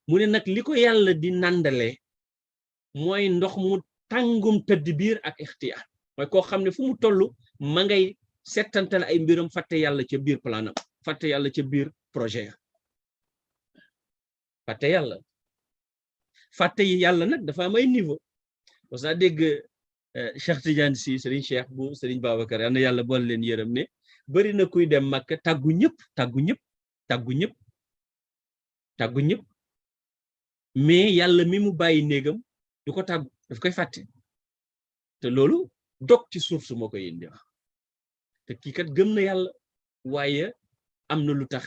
mu ne nag li ko yàlla di nandale mooy ndox mu tàngum tëdd biir ak ixtiyaar mooy koo xam ne fu mu toll ma ngay settantal ay mbiram fàtte yàlla ca biir planam fàtte yàlla ca biir projet ya fàtte yàlla nag dafa am ay niveau parce que dégg Cheikh Tidiane Sy Serigne Cheikh bu Serigne Babacar yal na yàlla boole leen yërëm ne bari na kuy dem Makka tàggu ñëpp mais yàlla mi mu bàyyi néegam du ko tàggu daf koy fàtte te loolu dog ci suuf su moo koy indi wax te kii kat gëm na yàlla waaye am na lu tax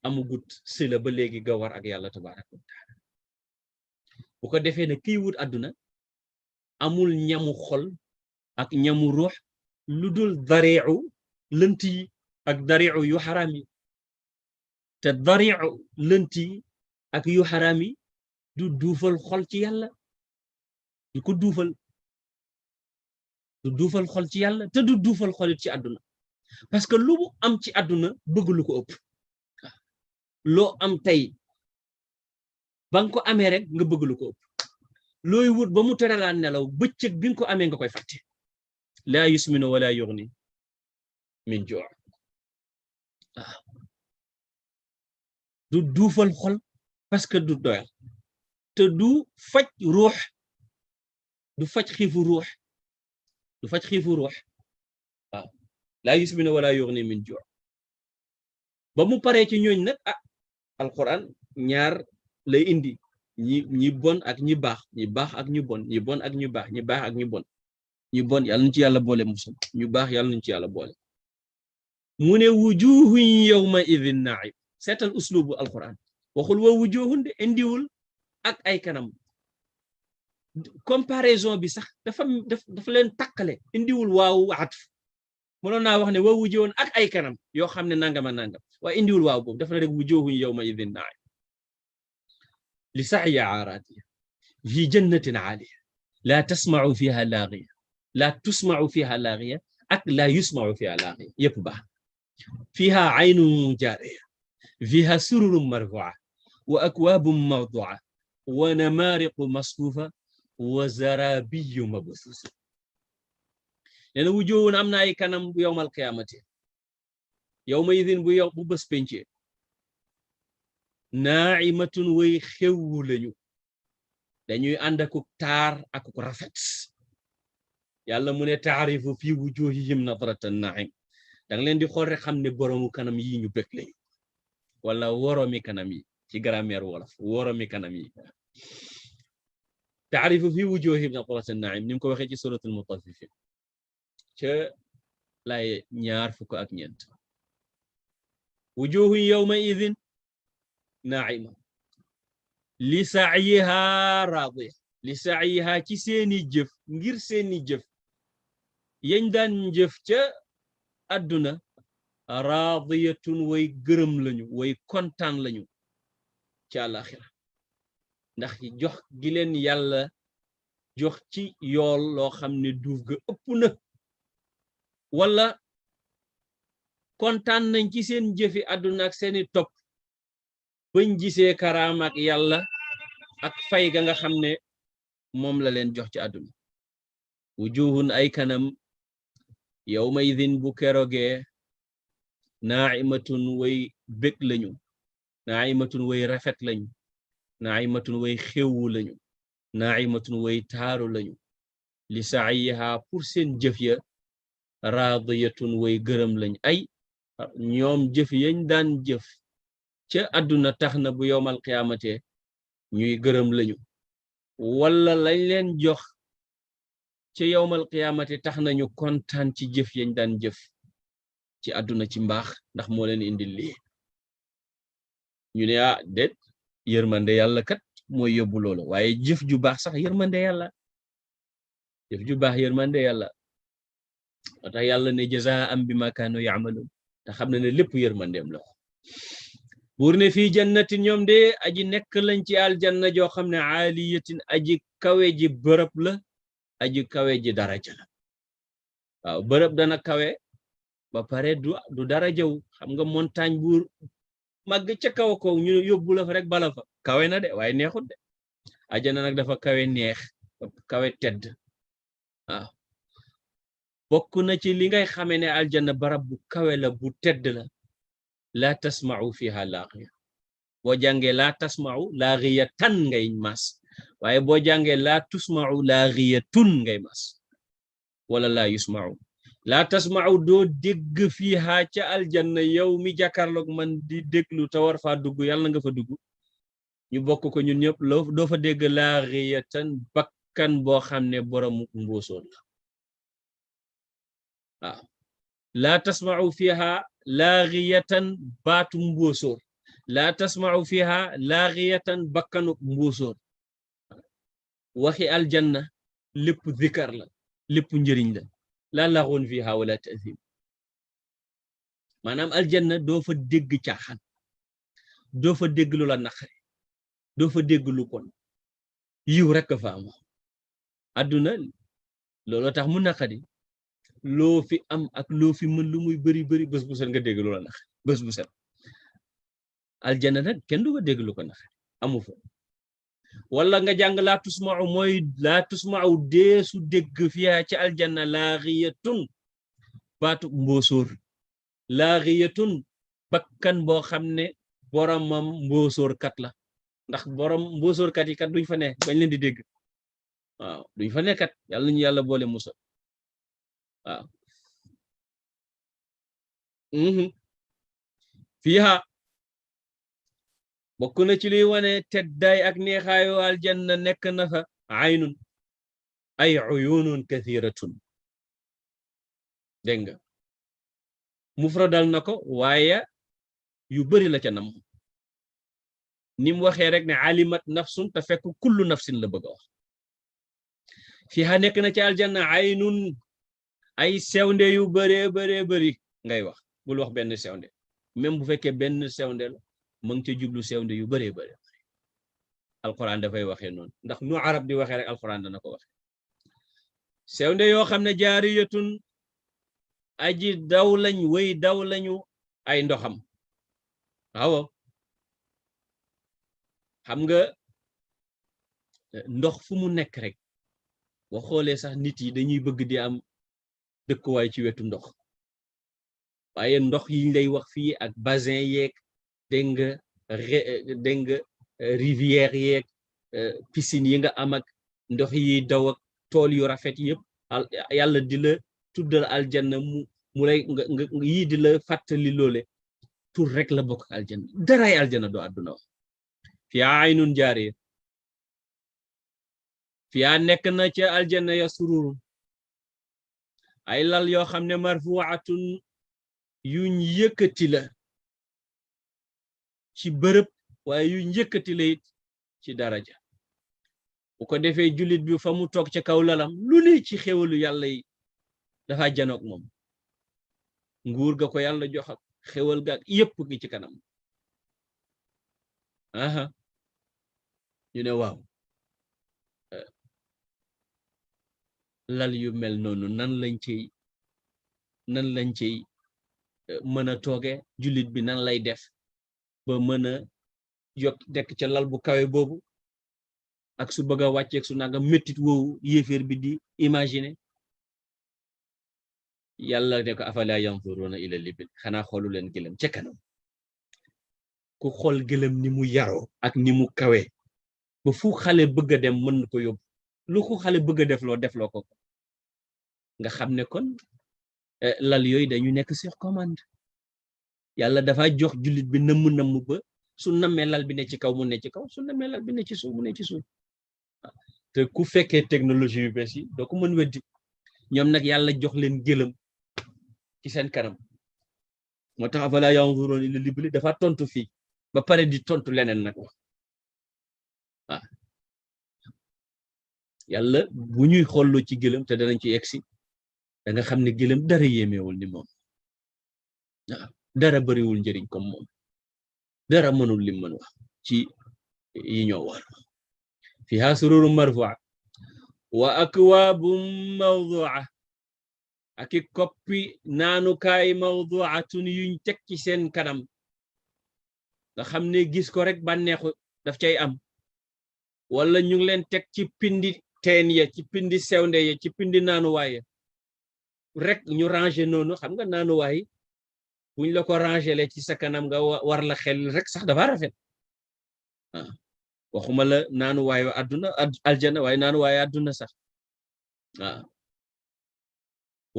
amugut sila ba léegi ga war ak yàlla tabaaraka wa taala bu ko defee ne kii wut àdduna amul ñamu xol ak ñamu ruux lu dul dariicu lënt yi ak dariicu yu xaraam yi te dariicu lënt yi ak yu xaraam yi du duufal xol ci yàlla du ko duufal xol ci yàlla te du duufal xolit ci àdduna parce que lu mu am ci àdduna bëgg lu ko ëpp loo am tey ba nga ko amee rek nga bëgg lu ko ëpp looy wut ba mu teralaa nelaw bëccëg bi nga ko amee nga koy fàtte laa yusminu wala yughni min juu' du duufal xol parce que du doyal te du faj ruux du faj xiifu ruux waaw laa yusminu wala yughni min juu' ba mu paree ci ñooñ nag alquran ñaar lay indi ñi bon ak ñi baax ak ñu bon ñi bon ak ñu baax ñi baax ak ñu bon ñu bon yàlla nañu ci yàlla boole musal ñu baax yàlla nañu ci yàlla boole mu ne wujuhun yawma idhin na'im seetal uslubu alquran waxul wa wujuhun de indiwul ak ay kanam comparaison bi sax dafa leen takkale indiwul waaw atf mënoon naa wax ne wa wujuhun ak ay kanam yoo xam ne nangama nangam waaye indiwul waaw boobu dafa na rek wujuhun yawma idhin na'im li sa'yi 'aratiha fi jannatin 'aliya la tasma'u fiha laghiya la tusma'u fiha laghiya ak la yusma'u fiha laghiya yépp baax fiha 'aynun jariya fiha sururun marfu'a wa akwabun mawdu'a wa namariqu masfufa wa zarabiyyu mabsusa neena wujuhun am na ay kanam bu yawmal qiyamati yawma idhin bu bés pénce naa'imatun way xewwu lañu dañuy ànd ak taar ak rafet yàlla mu ne taarifu fi wujuhihim nadratan na'im danga leen di xool rek xam ne boroomu kanam yi ñu bëgg lañu wala woroomi kanam yi ci grammaire wolof woroomi kanam yi taarifu fi wujuhihim nadratan na'im ni mu ko waxee ci suratul mutaffifin ca lay 29 wujuhun yawma idhin na'ima li sa'yiha radiya li sa'yiha ci seeni jëf ngir seeni jëf yañ daan jëf ca àdduna radiyatun way gërëm lañu way kontaan lañu ci àlaxira ndax jox gi leen yàlla jox ci yool loo xam ne duuf ga ëpp na wala kontaan nañ ci seen jëfi àdduna ak seeni topp bañ gisee karaam ak yàlla ak fay ga nga xam ne moom la leen jox ci àdduna wujuhun ay kanam yawma idhin bu kerogee naa'imatun way bég lañu naa'imatun way rafet lañu naa'imatun way xewwu lañu naa'imatun way taaru lañu li sa'yiha pour seen jëf ya radiyatun way gërëm lañu ay ñoom jëf yañ daan jëf ca àdduna tax na bu yowmal qiyaamate ñuy gërëm lañu wala lañ leen jox ci yawmal qiyaamati tax nañu kontaan ci jëf yañ daan jëf ci àdduna ci mbaax ndax moo leen indil lii ñu ne déet yërmande yàlla kat mooy yóbbu loolu waaye jëf ju baax sax yërmande yàlla jëf ju baax yërmande yàlla moo tax yàlla ne jazaa'an bimaa kaanu ya'maluun te xam na ne lépp yërmandeem la buur ne fii jannatin ñoom de aji nekk lañ ci aljanna joo xam ne aaliyatin aji kawe ji bërëb la aji kawe ji daraja la waaw bërëb dana kawe ba pare du darajaw xam nga montagne bu màgg ca kaw kaw ñu yóbbu la fa rek bala fa kawe na de waaye neexut de aljanna nag dafa kawe neex kawe tedd waaw bokk na ci li ngay xamee ne aljanna barab bu kawe la bu tedd la laa tasma'u fiha laaxiya boo jàngee laa tasma'u laaxiyatan ngay mas waaye boo jàngee laa tusma'u laaxiyatun ngay mas wala laa yusma'u laa tasma'u doo dégg fiha ca aljanna yow mi jàkkaarloog man di déglu te war faa dugg yàlla nga fa dugg ñu bokk ko ñun ñëpp doo fa dégg laaxiyatan bakkan boo xam ne borom mbóosoon la waaw laa tasma'u fiha laaxiyatan baatu mbóosóor laa tasma'u fiha laaxiyatan bakkanu mbóosóor waxi aljanna lépp zikar la lépp njëriñ la laa laxun fiha wala ta'thim maanaam aljanna doo fa dégg caaxaan doo fa dégg lu la naqari doo fa dégg lu kon yiw rekk fa am àdduna loolu tax mu naqari loo fi am ak loo fi mën lu muy bari bari bés bu set nga dégg lu la naqari bés bu set aljanna nag kenn du ko dégg lu ko naqari amu fa wala nga jàng laa tusma'u mooy laa tusma'u deesu dégg fiya ci aljanna laaxiyatun baatu mbóosóor laaxiyatun bakkan boo xam ne boromam mbóosóor kat la ndax borom mbóosóor kat yi kat duñ fa ne bañ leen di dégg waaw duñ fa ne kat yàlla nañu yàlla boole musa waaw fiha bokk na ci luy wane teddaay ak neexaayu aljanna nekk na fa aynun ay uyunun kathiratun dégg nga mufradal na ko waaye yu bari la ca nam ni mu waxee rek ne alimat nafsun te fekk kullu nafsin la bëgg a wax fiha nekk na ci aljanna aynun ay sewnde yu bëree bëri ngay wax bul wax benn sewnde même bu fekkee benn sewnde la mu ngi ca jublu sewnde yu bëree bëri alquran dafay waxee noonu ndax nu arab di waxee rek alquran dana ko waxe sewnde yoo xam ne jaariyatun aji daw lañ way daw lañu ay ndoxam waaw xam nga ndox fu mu nekk rek boo xoolee sax nit yi dañuy bëgg di am dëkkuwaay ci wetu ndox waaye ndox yiñ lay wax fii ak bassin yeeg dégg nga rivière yeeg piscine yi nga am ak ndox yi daw ak tool yu rafet yëpp yàlla di la tuddal aljanna mu lay nga yii di la fàttali loole tur rek la bokk aljanna daraay aljanna doo àdduna wax fiyaa aynun jaariya fiyaa nekk na ca aljanna ya sururun ay lal yoo xam ne marfuatun yuñ yëkkati la ci bërëb waaye yuñ yëkkati la it ci daraja bu ko defee jullit bi fa mu toog ca kaw lalam lu ne ci xéwalu yàlla yi dafa janoog moom nguur ga ko yàlla jox ak xéwal ga yépp gi ci kanam aha ñu ne waaw lal yu mel noonu nan lañ ciy mën a tooge jullit bi nan lay def ba mën a yokk dekk ca lal bu kawe boobu ak su bëgg a wàcceeg su nanga mettit woowu yéeféer bi di imaginer yàlla ne ko afala yanzuruna ila libil xanaa xoolu leen gëlëm ca kanam ku xool gëlëm ni mu yaroo ak ni mu kawe ba fu xale bëgg a dem mën ko yóbbu lu ko xale bëgg a defloo ko nga xam ne kon lal yooyu dañu nekk sur commande yàlla dafa jox jullit bi namm ba su nammee lal bi ne ci kaw mu ne ci kaw su nammee lal bi ne ci suuf mu ne ci suuf te ku fekkee technologie yu bees yi doo ko mën weddi ñoom nag yàlla jox leen gëlëm ci seen kanam moo tax afalaa yanzuruuna ilal ibili dafa tontu fii ba pare di tontu leneen nag waaw yàlla bu ñuy xolloo ci gëlëm te danañ ci yegsi da nga xam ne gëlëm dara yéemewul ni moom waaw dara bariwul njëriñ comme moom dara mënul lim mën wax ci yi ñoo war fiha sururun marfu'a wa akwaabun mawdu'a ak i koppi naanukaay mawdu'atun yuñ teg ci seen kanam nga xam ne gis ko rek bànneexu daf cay am wala ñu ngi leen teg ci pindi teen ya ci pindi sewnde ya ci pindi naanuwaay ya rek ñu ranger noonu xam nga naanuwaay buñ la ko ranger le ci sa kanam nga war la xel rek sax dafa rafet waxuma la naanuwaayu àdduna aljana waaye naanuwaayu àdduna sax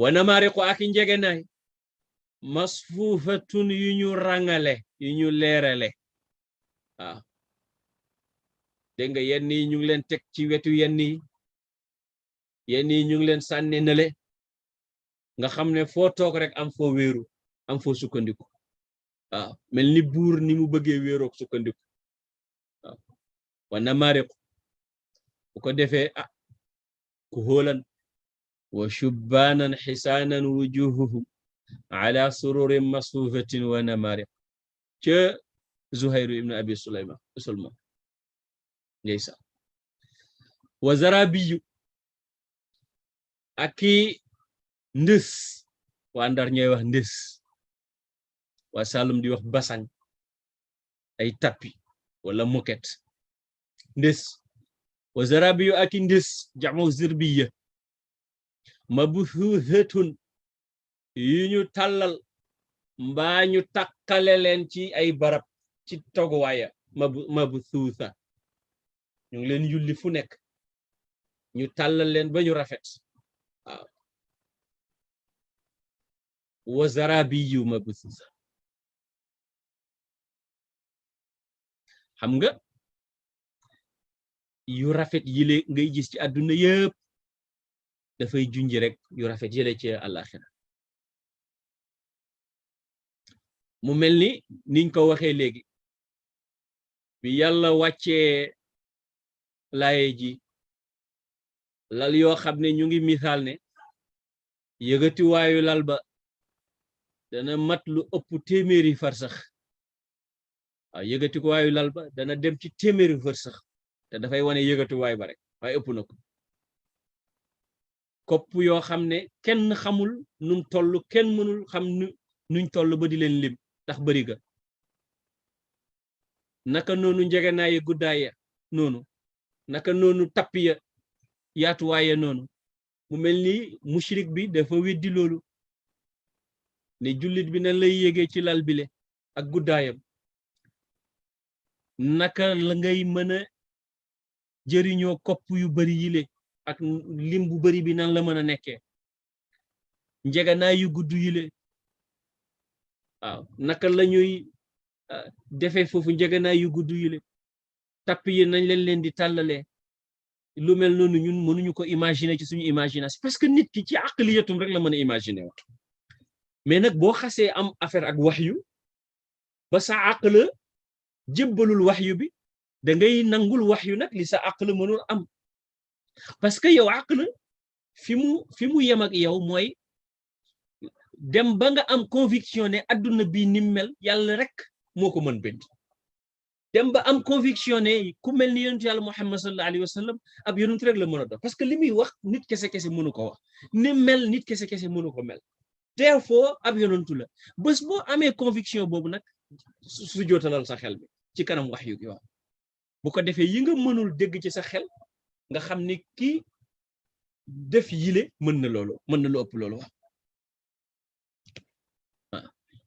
wa namaariqu ak njegenaay masfuufatun yu ñu rangale yu ñu leerale waaw dégg nga yenn yi ñu ngi leen teg ci wetu yenn yi ñu ngi leen sànne nale nga xam ne foo toog rek am foo wéeru am foo sukkandiku waaw mel ni buur ni mu bëggee wéerook sukkandiku waaw wa namaariqu bu ko defee ku hóolan wa shubbaanan xisaanan wujuhuhum ala sururin masfuufatin wa namaariq ca Zuhayru ibn Abi Sulma ndeysaan wa zarabiyu aki ndës waa Ndar ñooy wax ndës waa Saalum di wax basang ay tappi wala moquette ndës wa zarabiyu aki ndës jamu zirbiya mabthuuthatun yu ñu tàllal mbaa ñu takkale leen ci ay barab ci toguwaaya mabthuutha ñu ngi leen yulli fu nekk ñu tàllal leen ba ñu rafet waaw wa zarabiyu mabthuutha xam nga yu rafet yile ngay gis ci àdduna yëpp dafay junji rek yu rafet yële ci àllaxira mu mel ni niñ ko waxee léegi bi yàlla wàccee laaye ji lal yoo xam ne ñu ngi misaal ne yëgati waayu lal ba dana mat lu ëpp téeméeri farsax waaw yëgati waayu lal ba dana dem ci téeméeri farsax te dafay wane yëgati waay ba rek waaye ëpp na ko kopp yoo xam ne kenn xamul num toll kenn mënul xam nuñ toll ba di leen lim ndax bari ga naka noonu njegenaaye guddaaya noonu naka noonu tappiya yaatuwaaye noonu mu mel ni mushrik bi dafa weddi loolu ne jullit bi nan lay yégee ci lal bile ak guddaayam naka la ngay mën a jëriñoo kopp yu bari yile ak lim bu bari bi nan la mën a nekkee njeganaay yu gudd yile waaw naka la ñuy defee foofu njeganaay yu gudd yile tapp yi nañ leen di tàllalee lu mel noonu ñun mënuñu ko imaginer ci suñu imagination parce que nit ki ci aqliyatum rek la mën a imaginer wax mais nag boo xasee am affaire ak waxyu ba sa aqla jébbalul waxyu bi da ngay nangul waxyu nag li sa aqla mënul am parce que yow aqla fi mu yem ak yow mooy dem ba nga am conviction ne adduna bi ni mel yàlla rek moo ko mën bind dem ba am conviction ne ku mel ni yonent yàlla Muhammad sallallahu alayhi wa sallam ab yonent rek la mën a doon parce que li muy wax nit kese mënu ko wax ni mel nit kese mënu ko mel therefore ab yonentu la bés boo amee conviction boobu nag su jootalal sa xel bi ci kanam wax yu gi waaw bu ko defee yi nga mënul dégg ci sa xel nga xam ni kii def yile mën na loolu mën na lu ëpp loolu waaw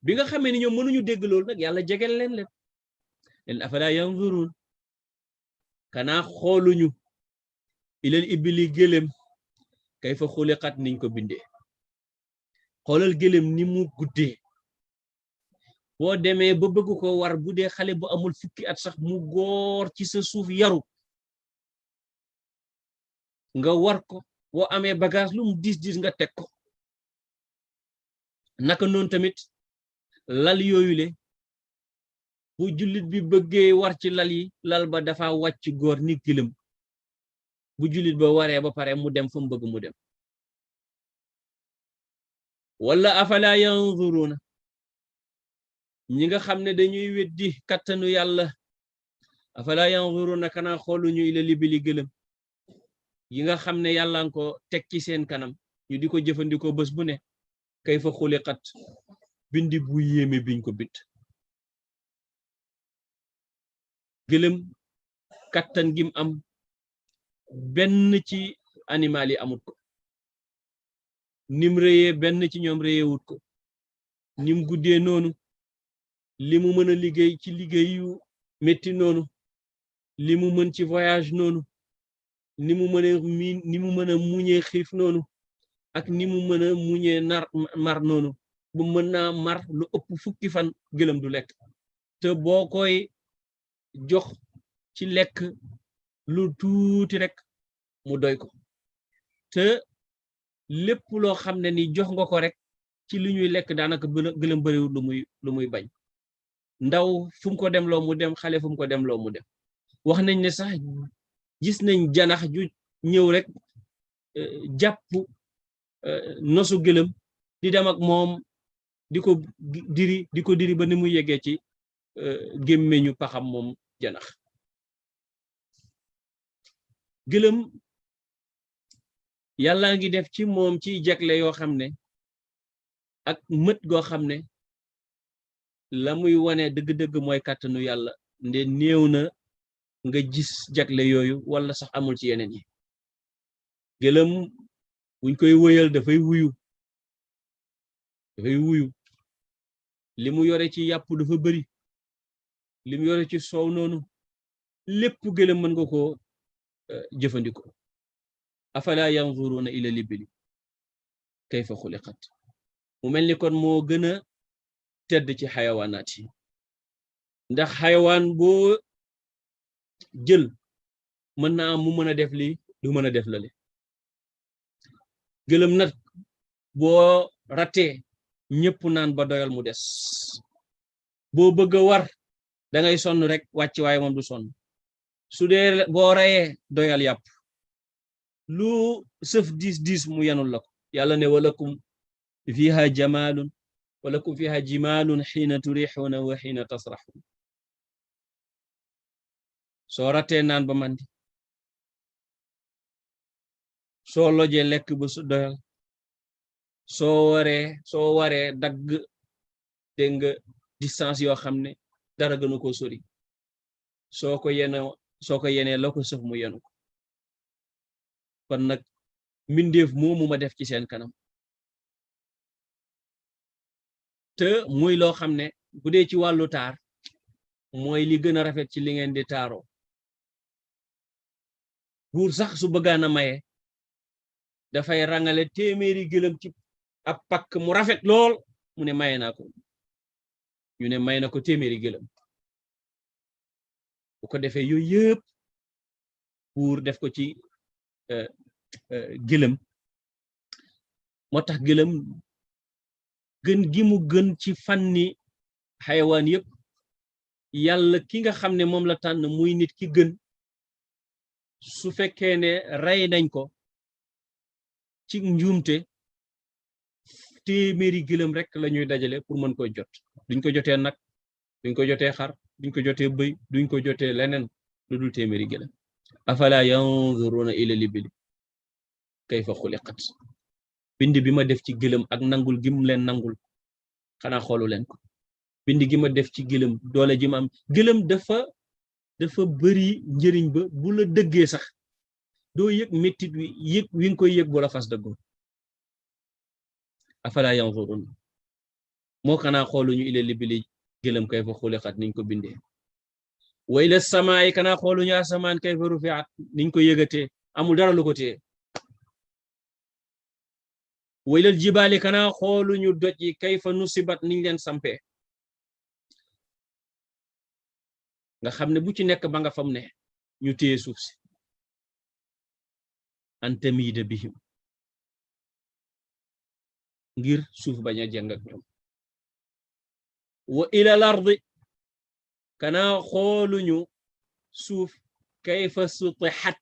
bi nga xamee ni ñoom mënuñu dégg loolu nag yàlla jegel leen afala yanzurun kanaa xooluñu ilal ibili gëlem kayfa xuliqat niñ ko bindee xoolal gëlem ni mu guddee boo demee ba bëgg ko war bu dee xale bu amul fukki at sax mu góor ci sa suuf yaru nga war ko boo amee bagage lu mu diis nga teg ko naka noonu tamit lal yooyu le bu jullit bi bëggee war ci lal yi lal ba dafa wàcc góor ni gëlëm bu jullit ba waree ba pare mu dem fa mu bëgg mu dem wala afala yanzuruna ñi nga xam ne dañuy weddi kattanu yàlla afala yanzuruna kana xooluñu ila libili gëlëm yi nga xam ne yàlla ko teg ci seen kanam ñu di ko jëfandikoo bés bu ne kayfa xuliqat bindi bu yéeme biñ ko bind gëlëm kattan gim am benn ci animal yi amut ko nim réyee benn ci ñoom réyewut ko nim guddee noonu li mu mën a liggéey ci liggéey yu metti noonu li mu mën ci voyage noonu ni mu mën a muñee xiif noonu ak ni mu mën a muñee mar noonu bu mën naa mar lu ëpp fukki fan gëlëm du lekk te boo koy jox ci lekk lu tuuti rek mu doy ko te lépp loo xam ne ni jox nga ko rek ci li ñuy lekk daanaka gëlëm bariwul lu muy bañ ndaw fu mu ko dem loo mu dem xale fu mu ko dem loo mu dem wax nañ ne sax gis nañ janax ju ñëw rek jàpp nosu gëlëm di dem ak moom di ko diri ba ni mu yeggee ci gémmeñu paxam moom janax gëlëm yàlla ngi def ci moom ci jagle yoo xam ne ak mët goo xam ne la muy wane dëgg-dëgg mooy kàttanu yàlla nde néew na nga gis jagle yooyu wala sax amul ci yeneen yi gëlëm buñ koy wëyal dafay wuyu li mu yore ci yàpp dafa bari li mu yore ci soow noonu lépp gëlëm mën nga ko jëfandikoo afala yanzuruna ila libili kayfa xuliqat mu mel ni kon moo gën a tedd ci xayawaanaat yi ndax xayawaan boo jël mën naa mu mën a def lii du mën a def lale gëlëm nag boo ratee ñëpp naan ba doyal mu des boo bëgg a war da ngay sonn rek wàcc waaye moom du sonn su dee boo rayee doyal yàpp lu sëf diis mu yanul la ko yàlla ne walakum fiha jimalun xiina turixuuna wa xiina tasraxuun soo ratee naan ba mandi soo lojee lekk ba su doyal soo waree dagg dégg nga distance yoo xam ne dara gënu ko sori soo ko yenee la ko sëf mu yenu ko kon nag mbindeef moomu ma def ci seen kanam te muy loo xam ne bu dee ci wàllu taar mooy li gën a rafet ci li ngeen di taaroo buur sax su bëggaan a maye dafay rangale téeméeri gëlëm ci ab pakk mu rafet lool mu ne maye naa ko ñu ne may na ko téeméeri gëlëm bu ko defee yooyu yëpp buur def ko ci gëlëm moo tax gëlëm gën gi mu gën ci fànni xayawaan yëpp yàlla ki nga xam ne moom la tànn muy nit ki gën su fekkee ne rey nañ ko ci njuumte téeméeri gëlëm rek la ñuy dajale pour mën koy jot duñ ko jotee nag duñ ko jotee xar duñ ko jotee bëy duñ ko jotee leneen lu dul téeméeri gëlëm afala yanzuruna ila libili kayfa xuliqat bind bi ma def ci gëlëm ak nangul gi mu leen nangul xanaa xoolu leen ko bind gi ma def ci gëlëm doole ji ma am gëlëm dafa bari njëriñ ba bu la dëggee sax doo yëg mettit wi nga koy yëg bu la fas dëggoo afala yanzurun moo xanaa xooluñu ila libili gëlëm kayfa xuliqat niñ ko bindee wa ila samaa'i xanaa xooluñu asamaan kayfa rufi'at niñ ko yëgatee amul dara lu ko téye wa ilal jibaali xanaa xooluñu doj yi kayfa nusibat niñ leen sampee nga xam ne bu ci nekk ba nga fam ne ñu téye suuf si antamida bihim ngir suuf bañ a jeng ak ñoom wa ilal ardi kana xooluñu suuf kayfa sutihat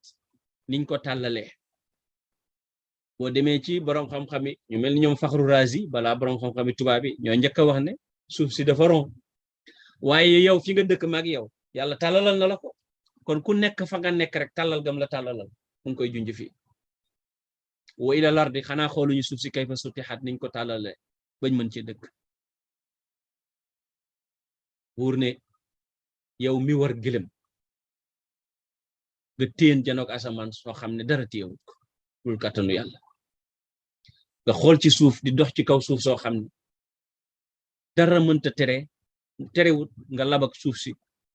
niñ ko tàllalee boo demee ci borom xam-xami ñu mel ni ñoom Faxru Razi balaa borom xam-xami tubaab bi ñoo njëkk a wax ne suuf si dafa rond waaye yow fi nga dëkk mag yow yàlla tàllalal na la ko kon ku nekk fa nga nekk rek tàllal gam la tàllalal mu ngi koy junj fii wa ilal ardi xanaa xooluñu suuf si kayfa sutihat niñ ko tàllalee bañ mën ci dëkk buur ne yow mi war gëlëm nga téen janook asamaan soo xam ne dara téyewut ko dul kàttanu yàlla nga xool ci suuf di dox ci kaw suuf soo xam ne dara mënta terewut nga labak suuf si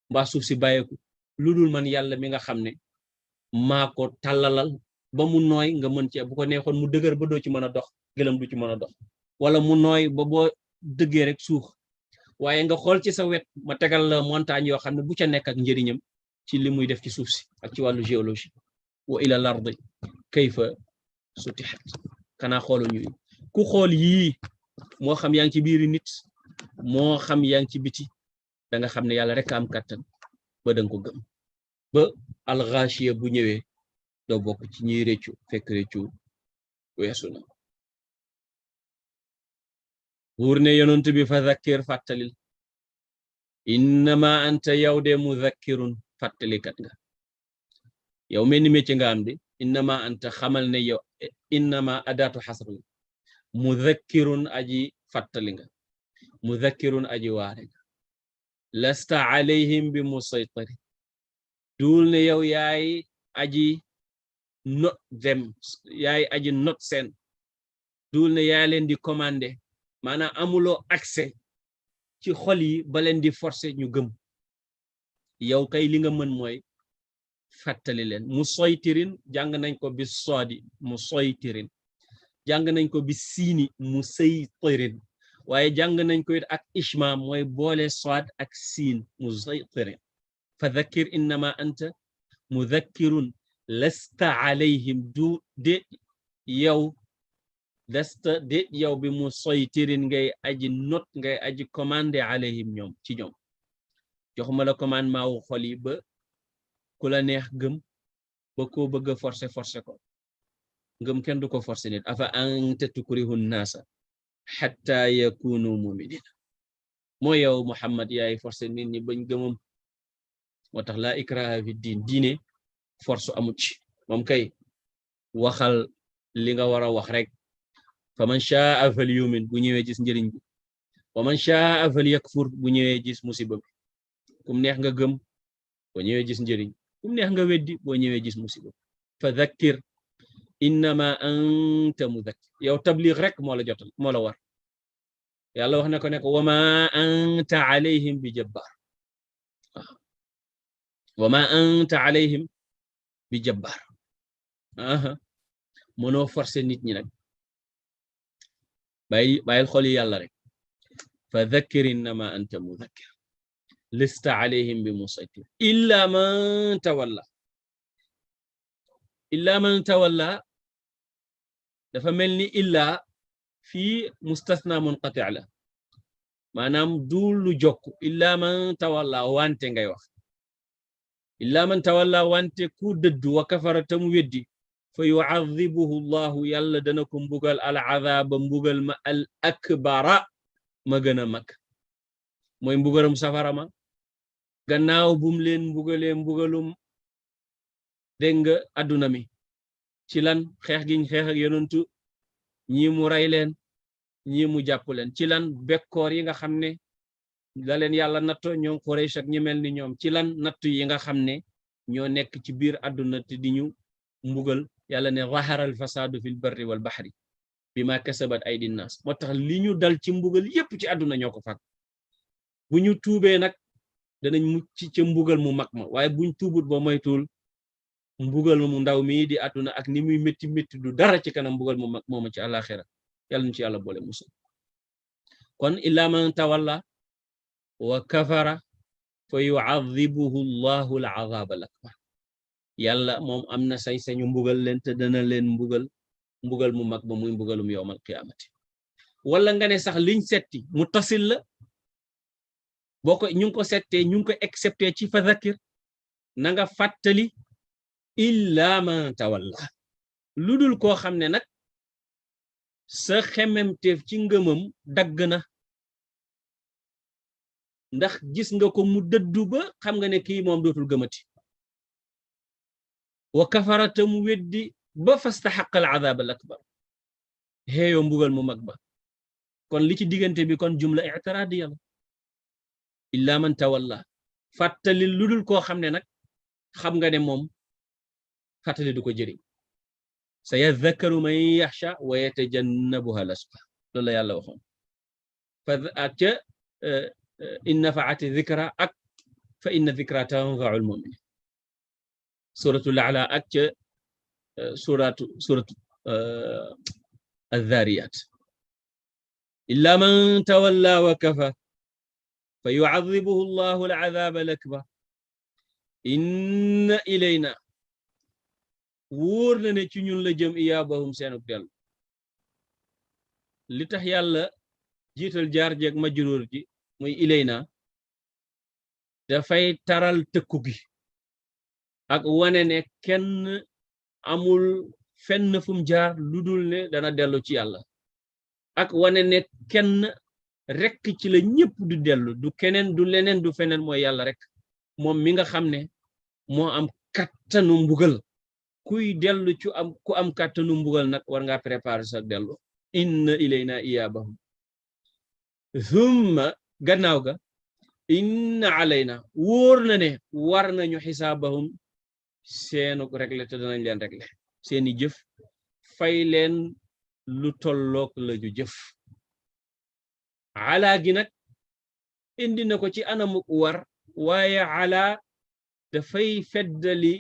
mbaa suuf si bàyyeeku lu dul man yàlla mi nga xam ne maa ko tàllalal ba mu nooy nga mën ci bu ko neexoon mu dëgër ba doo ci mën a dox gëlëm du ci mën a dox wala mu nooy ba boo dëggee rek suux waaye nga xool ci sa wet ma tegal la montagne yoo xam ne bu ca nekk ak njëriñam ci li muy def ci suuf si ak ci wàllu géologie wa ila lardi kayfa sutihat kanaa xoolu ñu ku xool yii moo xam yaa ngi ci biiri nit moo xam yaa ngi ci biti da nga xam ne yàlla rek am kàttan ba danga ko gëm ba alxaashiya bu ñëwee doo bokk ci ñiy réccu fekk réccu weesu na buur ne yonent bi fa zakkir fàttalil innama anta yow de muzakkirun fàttalikat nga yow mel ni métier nga am de innama anta xamal ne yow innama adatu xasr la muzakkirun aji fàttali nga muzakkirun aji waare nga lasta alayhim bi musaytari duul ne yow yaay aji not dem yaay aji not seen duul ne yaa leen di commandé maanaam amuloo accès ci xol yi ba leen di forcer ñu gëm yow kay li nga mën mooy fàttali leen musaytirin jàng nañ ko bi soodi musaytirin jàng nañ ko bi siini musaytirin waaye jàng nañ ko it ak ishmaam mooy boole sood ak siin musaytirin fa dhakkir innama anta mudhakkirun lasta alayhim du de yow lasta de yow bi musaytirin ngay aji not ngay aji commandé alayhim ñoom ci ñoom joxuma la commandement wu xol yi ba ku la neex gëm ba koo bëgg a forcer ko ngëm kenn du ko forcer nit afa anta tukrihu nnaasa hatta yakunu mu'minina moo yow Muhammad yaay forcer nit ñi bañ gëmam moo tax laa ikraha fi diine force amu ci moom kay waxal li nga war a wax rek fa man shaa falyumin bu ñëwee gis njëriñ bi wa man shaa falyakfur bu ñëwee gis musiba bi kum neex nga gëm boo ñëwee gis njëriñ kum neex nga weddi boo ñëwee gis musiba fa dhakkir innama anta mudhakkir yow tabliq rek moo la jotal moo la war yàlla wax na ko ne ko wama anta alayhim bi jabbar wama anta alayhim bi jabbar mënoo forcer nit ñi nag bàyyil xol yi yàlla rek fa dhakkir innama anta mudhakkir lasta alayhim bi musaytir illa man tawalla dafa mel ni illa fii mustasna munqati' la maanaam du lu jokk illa man tawalla wante ngay wax illa man tawalla wante ku dëddu wa kafara tam weddi fa yu'adhibuhu Allahu yàlla dana ko mbugal al azaba mbugal ma al akbara ma gën a mag mooy mbugalam safara ma gannaaw bum leen mbugalee mbugalum dégg nga adduna mi ci lan xeex giñ xeex ak yonentu ñi mu rey leen ñi mu jàpp leen ci lan bekkoor yi nga xam ne la leen yàlla natto ñoom Quraysh ak ñi mel ni ñoom ci lan nattu yi nga xam ne ñoo nekk ci biir adduna te di ñu mbugal yàlla ne zahara al fasadu fil barri wal bahri bima kasabat aydi nnas moo tax li ñu dal ci mbugal yépp ci adduna ñoo ko fàgg bu ñu tuubee nag danañ mucc ca mbugal mu mag ma waaye buñ tuubut ba moytuwul mbugal mu ndaw mi di adduna ak ni muy métti métti du dara ci kanam mbugal mu mag mooma ci àlaxira yàlla ñu ci yàlla boole musul kon illa man tawalla wa kafara fa yu'adhibuhu Allahu al-'adhab al-akbar yàlla moom am na sañ-sañu mbugal leen te dana leen mbugal mu mag ba muy mbugalum yawmal qiyaamati wala nga ne sax liñ setti muttasil la boo ko ñu ngi ko settee ñu ngi ko excepté ci fa zakir na nga fàttali illa man tawalla lu dul koo xam ne nag sa xememteef ci ngëmam dagg na ndax gis nga ko mu dëddu ba xam nga ne kii moom dootul gëmati wa kafarata mu weddi ba fastaxaqa al azab al akbar xeeyoo mbugal mu mag ba kon li ci diggante bi kon jumla i'tiradiya la illa man tawalla fàttali lu dul koo xam ne nag xam nga ne moom fàttali du ko jëriñ sa yadhakkaru man yaxsha wa yatajannabuha al-ashqa loolu la yàlla waxoon fa ak ca in nafaati dhikra ak fa inna dhikra tanfa'u al-mu'minin suratul a'la ak ca suratu adh-dhariyat illa man tawalla wa kafa fa yu'adhibuhu Allahu al-'adhab al-akbar inna ilayna wóor na ne ci ñun la jëm iyaabahum seenuk dellu li tax yàlla jiital jaar jeeg majruur ji muy ilayna dafay taral tëkku gi ak wane ne kenn amul fenn fum jaar lu dul ne dana dellu ci yàlla ak wane ne kenn rekk ci la ñëpp du dellu du keneen du leneen du feneen mooy yàlla rek moom mi nga xam ne moo am kattanu mbugal kuy dellu ci ku am kàttanu mbugal nag war nga préparer sa dellu inna ilayna iyaabahum thumma gannaaw ga inna alayna wóor na ne war nañu xisaabahum seenu réglé te danañ leen réglé seeni jëf fay leen lu tollook la ju jëf ala gi nag indi na ko ci anamuk war waaye ala dafay feddali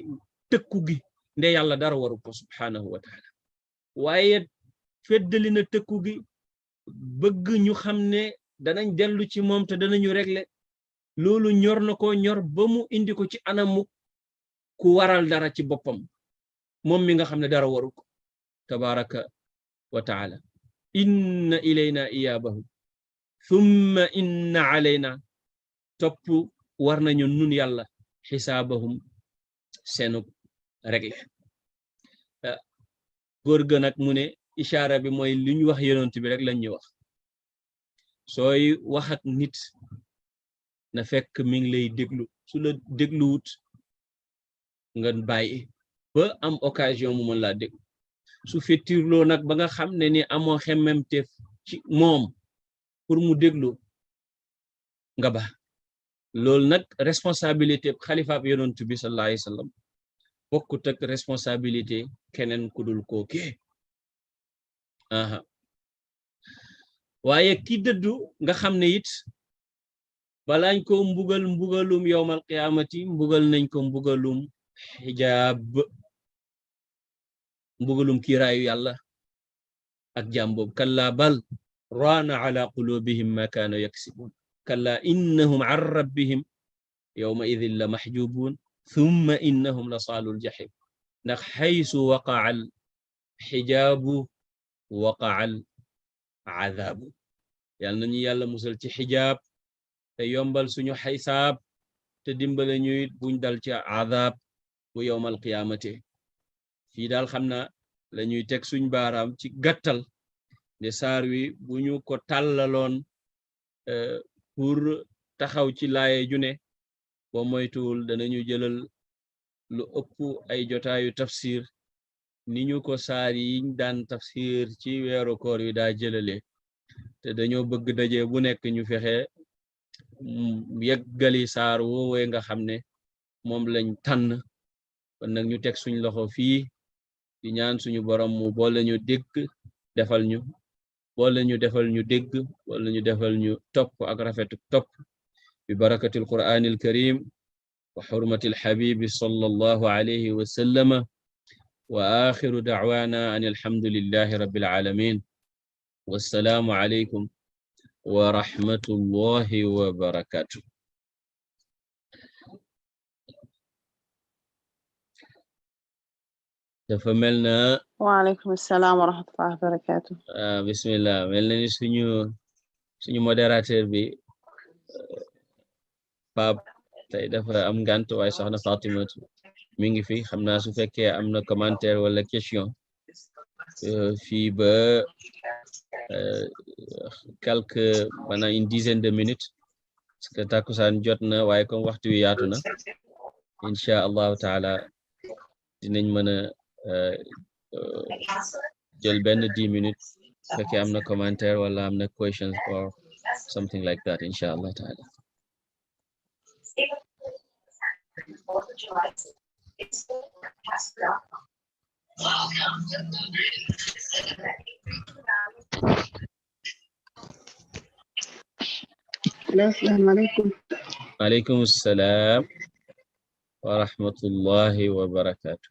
tëkku gi nde yàlla dara waru ko subhanahu wa taala waaye feddali na tëkku gi bëgg ñu xam ne danañ dellu ci moom te danañu régler loolu ñor na ko ñor ba mu indi ko ci anamu ku waral dara ci boppam moom mi nga xam ne dara waru ko tabaraka wa taala inna ilayna iyaabahum thumma inna alayna topp war nañu nun yàlla xisaabahum seenu réglé góor ga nag mu ne ishaara bi mooy li ñu wax yonent bi rek lañ ñu wax sooy wax ak nit na fekk mi ngi lay déglu su la dégluwut nga bàyyi ba am occasion mu mën laa déglu su fettirloo nag ba nga xam ne ni amoo xemmemteef ci moom pour mu déglu nga ba loolu nag responsabilité xalifaab yonent bi sallallahu alayhi wa sallam bokkut ak responsabilité keneen ku dul kooke aha waaye ki dëddu nga xam ne it balaañ ko mbugalum yawmal qiyaamati mbugal nañ ko mbugalum xijaab mbugalum kiiraayu yàlla ak jàmboob kalla bal raana ala qulubihim ma kaanu yaksibun kalla innahum an rabbihim yawma idhin la mahjubun thumma innahum la saalul jahim ndax xaysu waqaa al xijaabu waqaa al azaabu yàlla nañu yàlla musal ci xijaab te yombal suñu xisaab te dimbale ñuy buñ dal ci azaab bu yawmal qiyaamate fii daal xam na la ñuy teg suñ baaraam ci gàttal ne saar wi bu ñu ko tàllaloon pour taxaw ci laaye ju ne boo moytuwul danañu jëlal lu ëpp ay jotaayu tafsir ni ñu ko saar yiñ daan tafsir ci weeru koor yi daa jëlale te dañoo bëgg daje bu nekk ñu fexe yeggali saar woowee nga xam ne moom lañ tànn kon nag ñu teg suñ loxo fii di ñaan suñu borom mu boole ñu dégg defal ñu boole ñu defal ñu dégg boole ñu defal ñu topp ak rafetu topp bi barakatil qur'anil karim wa hurmatil habibi sallallahu alayhi wa sallama wa akhiru da'wana an alhamdulillahi rabbil alamin wassalaamu alaykum wa rahmatullahi wa barakatuh dafa mel na
وعليكم السلام ورحمة الله وبركاته.
bismillah mel na ni suñu modérateur bi Pape tey dafa am ngant waaye soxna Fatimatu mi ngi fi xam naa su fekkee am na commentaire wala question fii ba maanaam une dizaine de minutes parce que takkusaan jot na waaye comme waxtu wi yaatu na incha allahu taala dinañ mën a jël benn 10 minutes fekkee am na commentaire wala am na questions or something like that incha allah taala.
السلام عليكم.
عليكم السلام ورحمة الله وبركاته.